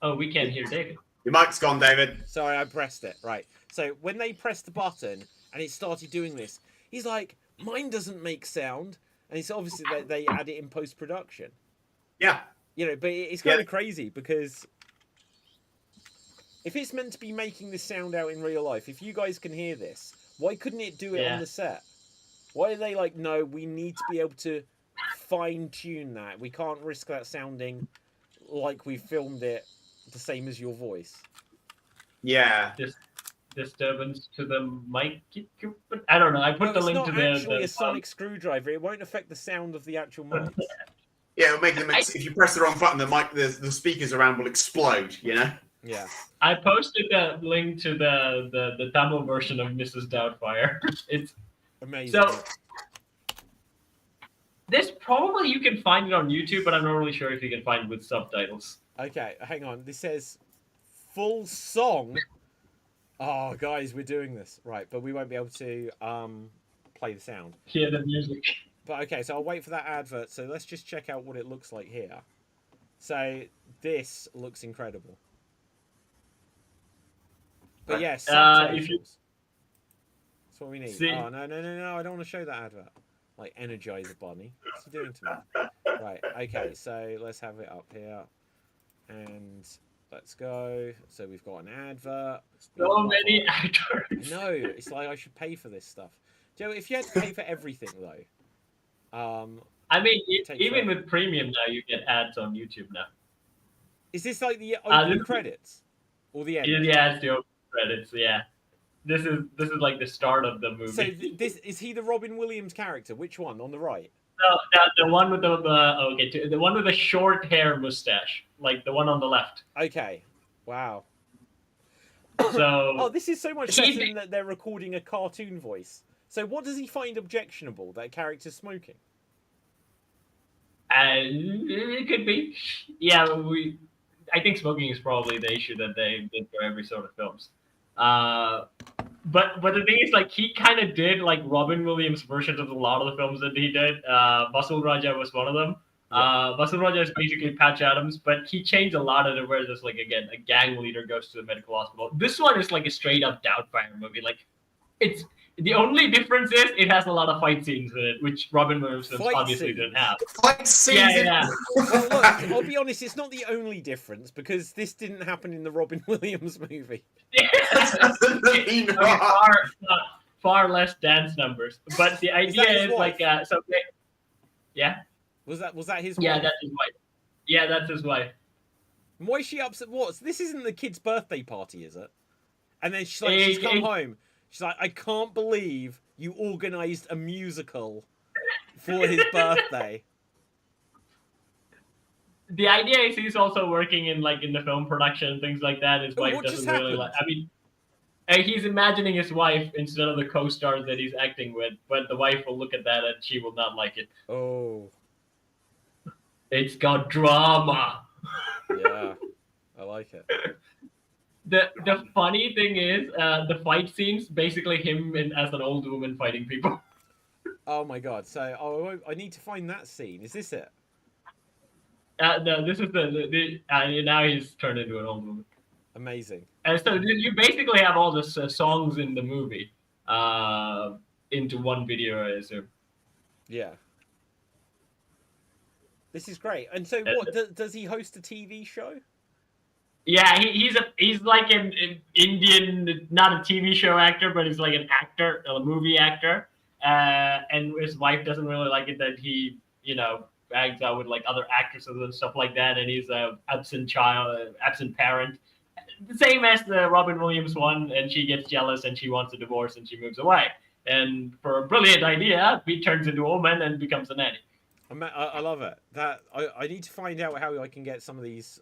Oh, we can't hear David. Your mic's gone, David. Sorry, I pressed it. Right. So when they pressed the button and it started doing this, he's like, mine doesn't make sound. And it's obviously that they add it in post-production. Yeah. You know, but it's kind of crazy because if it's meant to be making this sound out in real life, if you guys can hear this, why couldn't it do it on the set? Why are they like, no, we need to be able to fine-tune that. We can't risk that sounding like we filmed it the same as your voice. Yeah. Disturbance to the mic. I don't know. I put the link to the. It's not actually a sonic screwdriver. It won't affect the sound of the actual mic. Yeah, it'll make them. If you press the wrong button, the speakers around will explode. You know. Yeah. I posted the link to the Tamil version of Mrs. Doubtfire. It's amazing. So this probably you can find it on YouTube, but I'm not really sure if you can find it with subtitles. Okay, hang on. This says full song. Oh, guys, we're doing this. Right, but we won't be able to play the sound. Hear the music. But okay, so I'll wait for that advert. So let's just check out what it looks like here. So this looks incredible. But yeah, if you subtitles. That's what we need. see, Oh no! I don't want to show that advert. Like Energizer Bunny. What's he doing to me? Right. Okay. So let's have it up here, and let's go. So we've got an advert. so many actors. No, it's like I should pay for this stuff. Joe, if you had to pay for everything though, I mean, Take even forever. with premium now, you get ads on YouTube now. is this like the opening this- credits or the end? Yeah, it's the open credits. Yeah, this is like the start of the movie. So this is he the Robin Williams character? Which one on the right? No, the one with the one with the short hair mustache, like the one on the left. Okay. Wow. So Oh, this is so much He's- better than that they're recording a cartoon voice. So what does he find objectionable that character's smoking? it could be. Yeah, I think smoking is probably the issue that they did for every sort of films. But the thing is, like, he kind of did like Robin Williams versions of a lot of the films that he did. Basul Raja was one of them. Basul Raja is basically Patch Adams, but he changed a lot of it where there's, like, again, a gang leader goes to the medical hospital. This one is like a straight up Doubtfire movie. Like, it's the only difference is it has a lot of fight scenes in it, which Robin Williams films Fight obviously scenes? didn't have. Fight scenes. Yeah. Well, look, I'll be honest, it's not the only difference because this didn't happen in the Robin Williams movie. Absolutely Okay, not. far less dance numbers, but the idea his is wife? like yeah, Was that his yeah, wife? that's his wife. Yeah, that's his wife. Why is she upset? What? This isn't the kid's birthday party, is it? And then she's like, she's come home. She's like, I can't believe you organised a musical for his birthday. The idea is he's also working in the film production and things like that. His Oh, wife what just doesn't really happened? like. I mean, he's imagining his wife instead of the co-stars that he's acting with, but the wife will look at that and she will not like it. Oh, It's got drama. yeah, I like it. The funny thing is, the fight scenes basically him as an old woman fighting people. Oh my god! So, I need to find that scene. Is this it? No, this is the now he's turned into an old woman. Amazing. And so you basically have all the songs in the movie into one video, I assume. Yeah. This is great. And so, what does he host a TV show? Yeah, he's like an Indian, not a TV show actor, but he's like an actor, a movie actor. And his wife doesn't really like it that he, hangs out with like other actresses and stuff like that. And he's a absent parent, the same as the Robin Williams one. And she gets jealous and she wants a divorce and she moves away. And for a brilliant idea, he turns into a woman and becomes a nanny. I love it. That I need to find out how I can get some of these,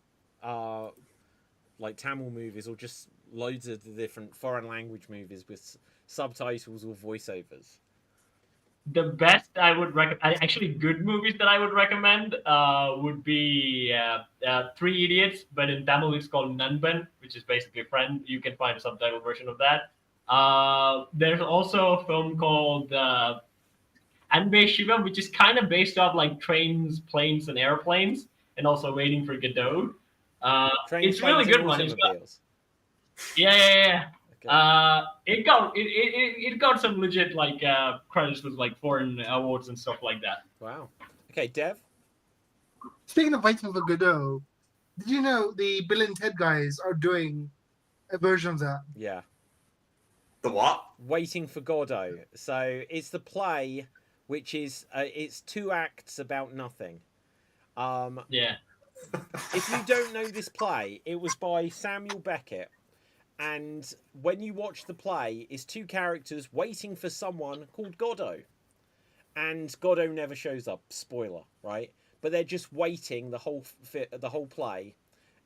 like Tamil movies or just loads of the different foreign language movies with subtitles or voiceovers. The best I would recommend, actually good movies that I would recommend would be Three Idiots, but in Tamil it's called Nanban, which is basically Friend. You can find a subtitle version of that. There's also a film called Anbe Shivam, which is kind of based off like trains, planes, and airplanes, and also Waiting for Godot. It's really good one. Yeah. Okay. It got some legit like credits with like foreign awards and stuff like that. Wow. Okay, Dev. Speaking of Waiting for Godot, did you know the Bill and Ted guys are doing a version of that? Yeah. The what? Waiting for Godot. So it's the play, which is it's 2 acts about nothing. Yeah. If you don't know this play, it was by Samuel Beckett, and when you watch the play, it's 2 characters waiting for someone called Godot, and Godot never shows up. Spoiler, right? But they're just waiting the whole play,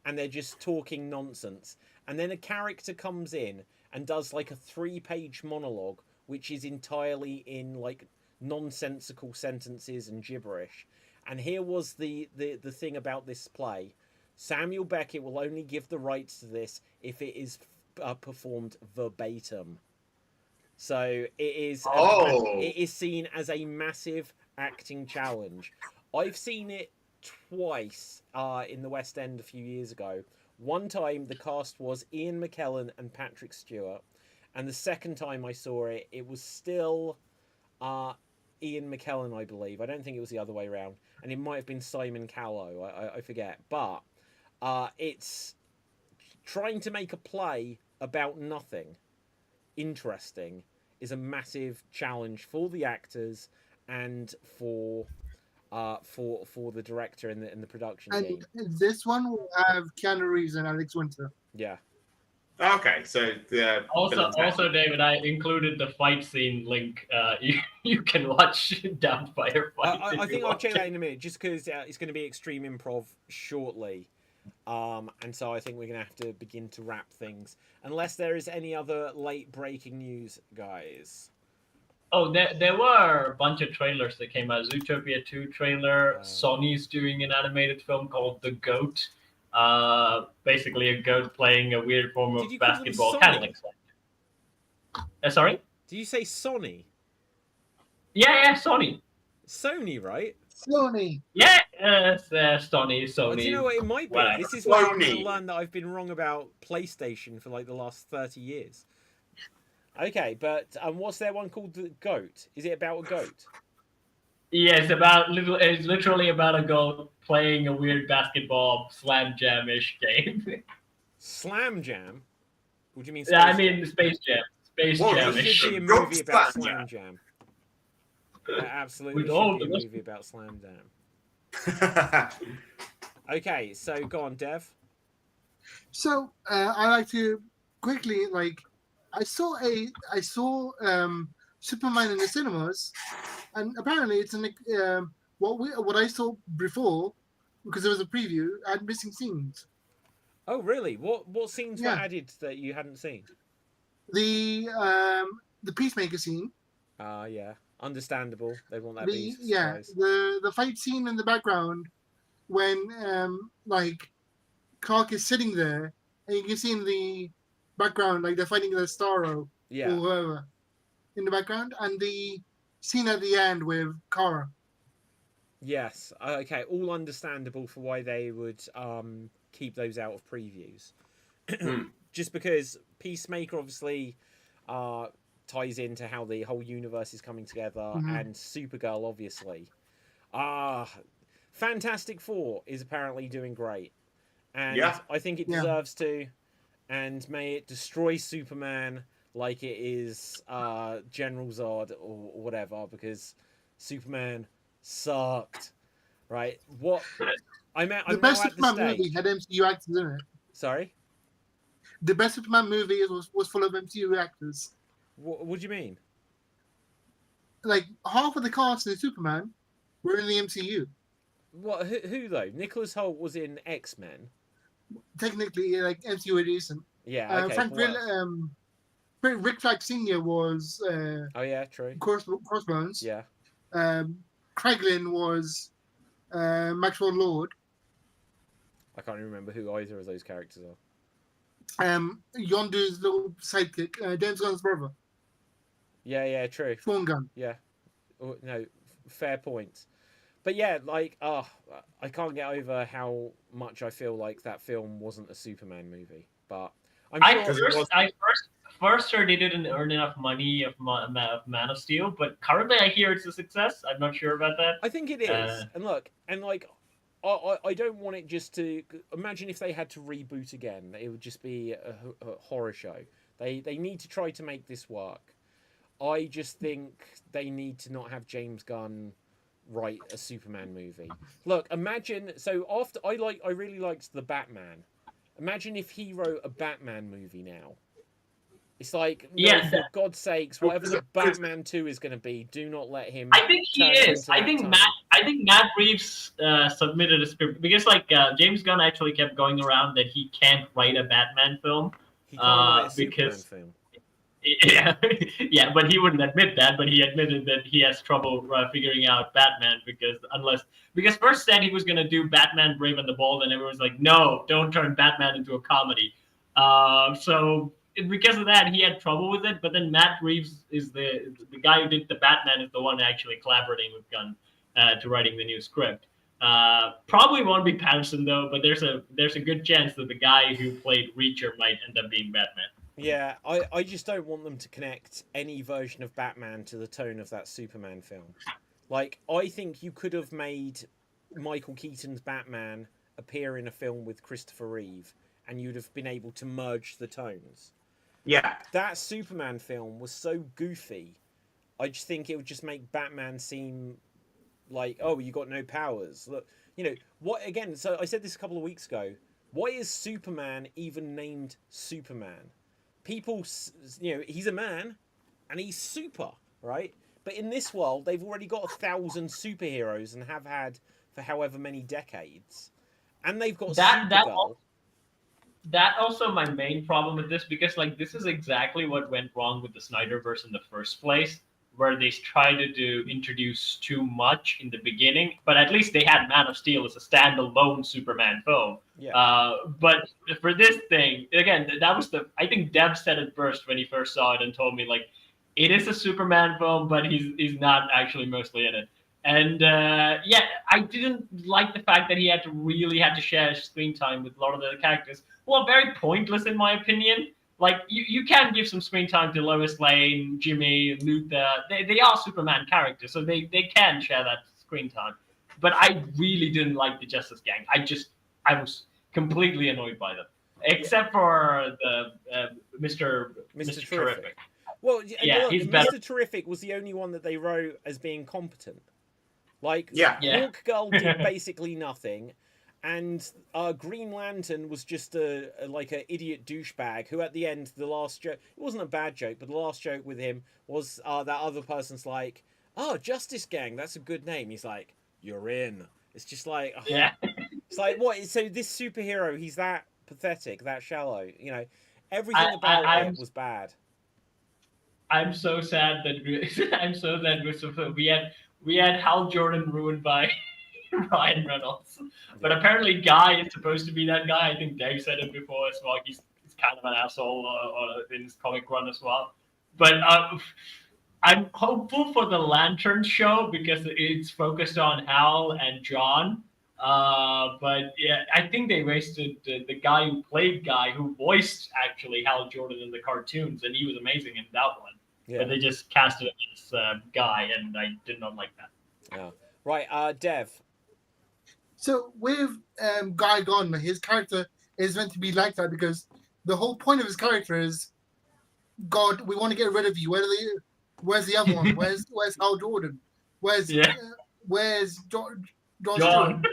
and they're just talking nonsense, and then a character comes in and does like a 3-page monologue, which is entirely in like nonsensical sentences and gibberish. And here was the thing about this play. Samuel Beckett will only give the rights to this if it is performed verbatim. So it is seen as a massive acting challenge. I've seen it twice in the West End a few years ago. One time the cast was Ian McKellen and Patrick Stewart, and the second time I saw it, it was still Ian McKellen, I believe. I don't think it was the other way around, and it might have been Simon Callow. I forget, but it's trying to make a play about nothing interesting is a massive challenge for the actors and for the director and the production team. And this one will have Keanu Reeves and Alex Winter. Yeah. Okay, so the Also, David, I included the fight scene link. You can watch Downfire fight. I think I'll check that in a minute, just because it's going to be Extreme Improv shortly. And so I think we're going to have to begin to wrap things. Unless there is any other late breaking news, guys. Oh, there were a bunch of trailers that came out. Zootopia 2 trailer. Sony's doing an animated film called The Goat. Basically a goat playing a weird form of basketball. Kind of like sorry? Did you say Sony? Yeah, Sony. Sony, right? Sony. Yeah, Sony. Oh, do you know what it might be? Whatever. This is where I'm going to learn that I've been wrong about PlayStation for like the last 30 years. Okay, but what's their one called? The Goat? Is it about a goat? Yeah, it's literally about a goat playing a weird basketball slam jam-ish game. Slam Jam? What do you mean? Yeah, I mean Space Jam. Space Jam-ish. It should be a movie about Slam Jam. Yeah, absolutely With should all be a the- movie about Slam Jam. Okay, so go on, Dev. So I like to quickly I saw Superman in the cinemas, and apparently it's what I saw before, because there was a preview, had missing scenes. Oh, really? What scenes were added that you hadn't seen? The Peacemaker scene. Yeah, understandable. They want that. The fight scene in the background when Clark is sitting there, and you can see in the background they're fighting the Starro or whoever in the background, and the scene at the end with Kara. Yes. Okay. All understandable for why they would keep those out of previews. Just because Peacemaker obviously ties into how the whole universe is coming together, and Supergirl obviously. Fantastic Four is apparently doing great, and I think it deserves to. And may it destroy Superman like it is General Zod or whatever, because Superman sucked, right? What The best Superman movie had MCU actors in it. Sorry? The best Superman movie was full of MCU actors. What do you mean? Like half of the cast in Superman were in the MCU. What? Who though? Nicholas Hoult was in X-Men. Technically, like MCU adjacent. Yeah. Okay. Rick Flag Sr. was. Oh yeah, true. Crossbones. Yeah. Craiglin was Maxwell Lord. I can't even remember who either of those characters are. Yondu's little sidekick, James Gunn's brother. Yeah, true. Sean Gunn. Yeah. Oh, no, fair point. But yeah, I can't get over how much I feel like that film wasn't a Superman movie. But I first heard they didn't earn enough money of Man of Steel, but currently I hear it's a success. I'm not sure about that. I think it is. I don't want it just to imagine if they had to reboot again. It would just be a horror show. They need to try to make this work. I just think they need to not have James Gunn write a Superman movie. Look, imagine. So after I really liked the Batman. Imagine if he wrote a Batman movie now. It's like, for God's sakes, whatever the Batman 2 is going to be, do not let him. I think he is. I think Matt Reeves submitted a script because James Gunn actually kept going around that he can't write a Batman film. He can't write a Superman film. Yeah, but he wouldn't admit that. But he admitted that he has trouble figuring out Batman because first said he was going to do Batman Brave and the Bold, and everyone's like, no, don't turn Batman into a comedy. So because of that, he had trouble with it. But then Matt Reeves is the guy who did the Batman is the one actually collaborating with Gunn to writing the new script. Probably won't be Pattinson though, but there's a good chance that the guy who played Reacher might end up being Batman. Yeah, I just don't want them to connect any version of Batman to the tone of that Superman film. Like, I think you could have made Michael Keaton's Batman appear in a film with Christopher Reeve, and you'd have been able to merge the tones. Yeah. That Superman film was so goofy, I just think it would just make Batman seem like, oh, you got no powers. Look, what, again, so I said this a couple of weeks ago, why is Superman even named Superman? People, he's a man, and he's super, right? But in this world, they've already got 1,000 superheroes and have had for however many decades. And they've got Supergirl. That also my main problem with this, because like this is exactly what went wrong with the Snyderverse in the first place, where they tried to introduce too much in the beginning. But at least they had Man of Steel as a standalone Superman film. Yeah. But for this thing, again, that was I think Dev said it first when he first saw it and told me, like, it is a Superman film, but he's not actually mostly in it. And I didn't like the fact that he had to share screen time with a lot of the characters. Well, very pointless in my opinion. Like, you can give some screen time to Lois Lane, Jimmy, Luther. They are Superman characters, so they can share that screen time. But I really didn't like the Justice Gang. I was completely annoyed by them, except for the Mr. Terrific. Well, yeah, look, he's better. Mr. Terrific was the only one that they wrote as being competent. Like, Hawk Girl did basically nothing, and Green Lantern was just a idiot douchebag who at the end, the last joke, it wasn't a bad joke, but the last joke with him was that other person's like, oh, Justice Gang, that's a good name. He's like, you're in. It's just like, oh. Yeah. It's like, what? So this superhero, he's that pathetic, that shallow, everything about it was bad. I'm so sad that we had Hal Jordan ruined by Ryan Reynolds, but apparently Guy is supposed to be that guy. I think Dave said it before as well. He's kind of an asshole in his comic run as well. But I'm hopeful for the Lantern show because it's focused on Hal and John. But yeah, I think they wasted the guy who played Guy, who voiced actually Hal Jordan in the cartoons, and he was amazing in that one. Yeah. But they just casted him as Guy, and I did not like that. Yeah. Right, Dev. So with Guy gone, his character is meant to be like that because the whole point of his character is, God, we want to get rid of you. Where's the other one? Where's Hal Jordan? Where's John Stewart?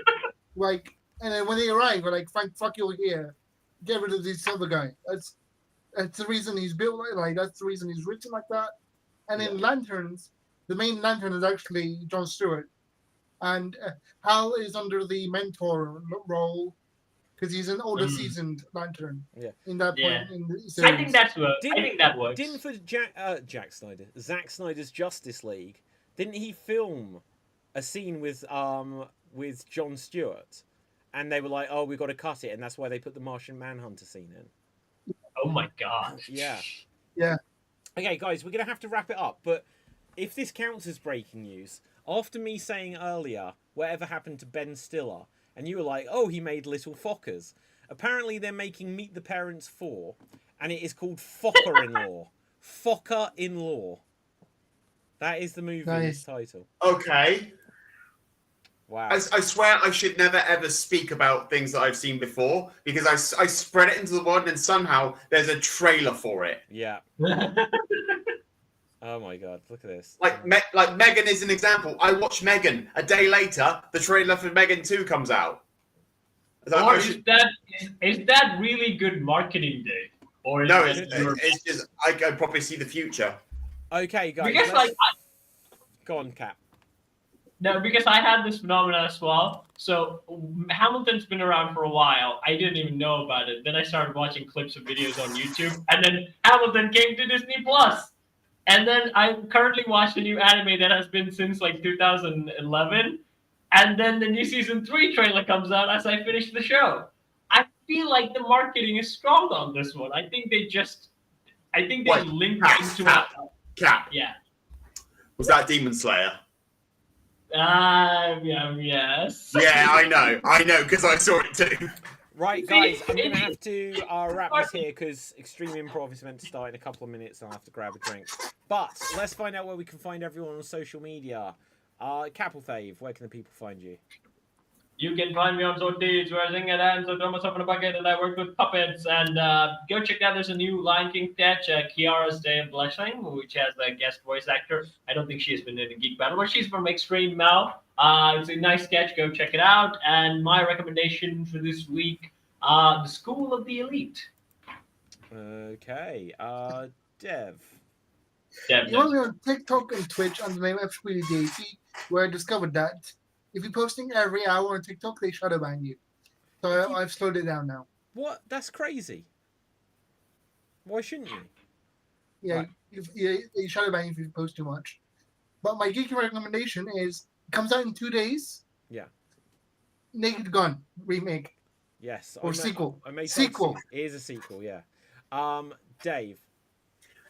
Like, and then when they arrive, we're like, fuck you here. Get rid of this other guy. That's the reason he's built like. That's the reason he's written like that. And in Lanterns, the main Lantern is actually John Stewart, and Hal is under the mentor role because he's an older, seasoned Lantern. Yeah. In that point, in the series. I think that works. Didn't for Zack Snyder's Justice League, didn't he film a scene with John Stewart, and they were like, "Oh, we've got to cut it," and that's why they put the Martian Manhunter scene in. Oh my god. Yeah. Yeah. Okay, guys, we're going to have to wrap it up, but if this counts as breaking news, after me saying earlier, whatever happened to Ben Stiller, and you were like, oh, he made Little Fockers. Apparently they're making Meet the Parents 4, and it is called Focker-in-Law. Focker-in-Law. That is the movie's title. Okay. Wow. I swear I should never ever speak about things that I've seen before because I spread it into the world and somehow there's a trailer for it. Yeah. Oh my god, look at this. Like Megan is an example. I watched Megan. A day later, the trailer for Megan 2 comes out. Or is that really good marketing, Dave? Or is it's just I can probably see the future. Okay, guys. Because go on, Cap. No, because I had this phenomenon as well. So Hamilton's been around for a while. I didn't even know about it. Then I started watching clips of videos on YouTube, and then Hamilton came to Disney Plus. And then I currently watch a new anime that has been since like 2011. And then the new season 3 trailer comes out as I finish the show. I feel like the marketing is strong on this one. I think they linked into it. Cap. Yeah. Was that Demon Slayer? Yes. Yeah, I know, because I saw it too. Right, guys, I'm going to have to wrap this here because Extreme Improv is meant to start in a couple of minutes and I'll have to grab a drink. But let's find out where we can find everyone on social media. Capelfave, where can the people find you? You can find me on Zotees, where I sing and dance, I throw myself in a bucket, and I work with puppets. And go check out, there's a new Lion King sketch, Kiara's Day of Blessing, which has a guest voice actor. I don't think she's been in a Geek Battle, but she's from Xstreamed now. It's a nice sketch, go check it out. And my recommendation for this week, The School of the Elite. Okay, Dev. You want me on TikTok and Twitch under the name of Squealy Daisy, where I discovered that if you're posting every hour on TikTok, they shadow ban you. So I've slowed it down now. What? That's crazy. Why shouldn't you? Yeah, Right. you shadow ban you if you post too much. But my geeky recommendation is, it comes out in 2 days. Yeah. Naked Gun remake. Yes. Or sequel. I made Sequel. It is a sequel, yeah. Dave.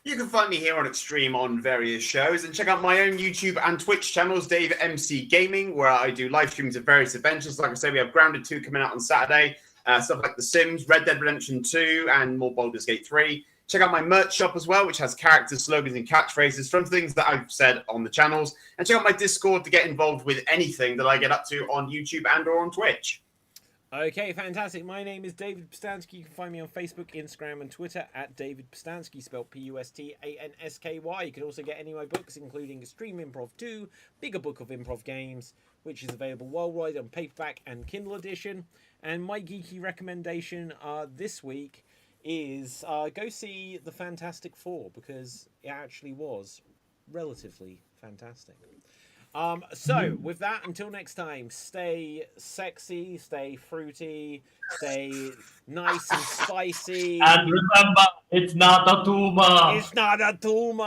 You can find me here on Xstream on various shows and check out my own YouTube and Twitch channels, Dave MC Gaming, where I do live streams of various adventures. Like I say, we have Grounded 2 coming out on Saturday, stuff like The Sims, Red Dead Redemption 2, and more Baldur's Gate 3. Check out my merch shop as well, which has characters, slogans, and catchphrases from things that I've said on the channels. And check out my Discord to get involved with anything that I get up to on YouTube and or on Twitch. Okay, fantastic. My name is David Pustansky. You can find me on Facebook, Instagram, and Twitter at David Pustansky, spelled Pustansky. You can also get any of my books, including Extreme Improv 2, Bigger Book of Improv Games, which is available worldwide on paperback and Kindle edition. And my geeky recommendation this week is go see The Fantastic Four, because it actually was relatively fantastic. So, with that, until next time, stay sexy, stay fruity, stay nice and spicy. And remember, it's not a tumor. It's not a tumor.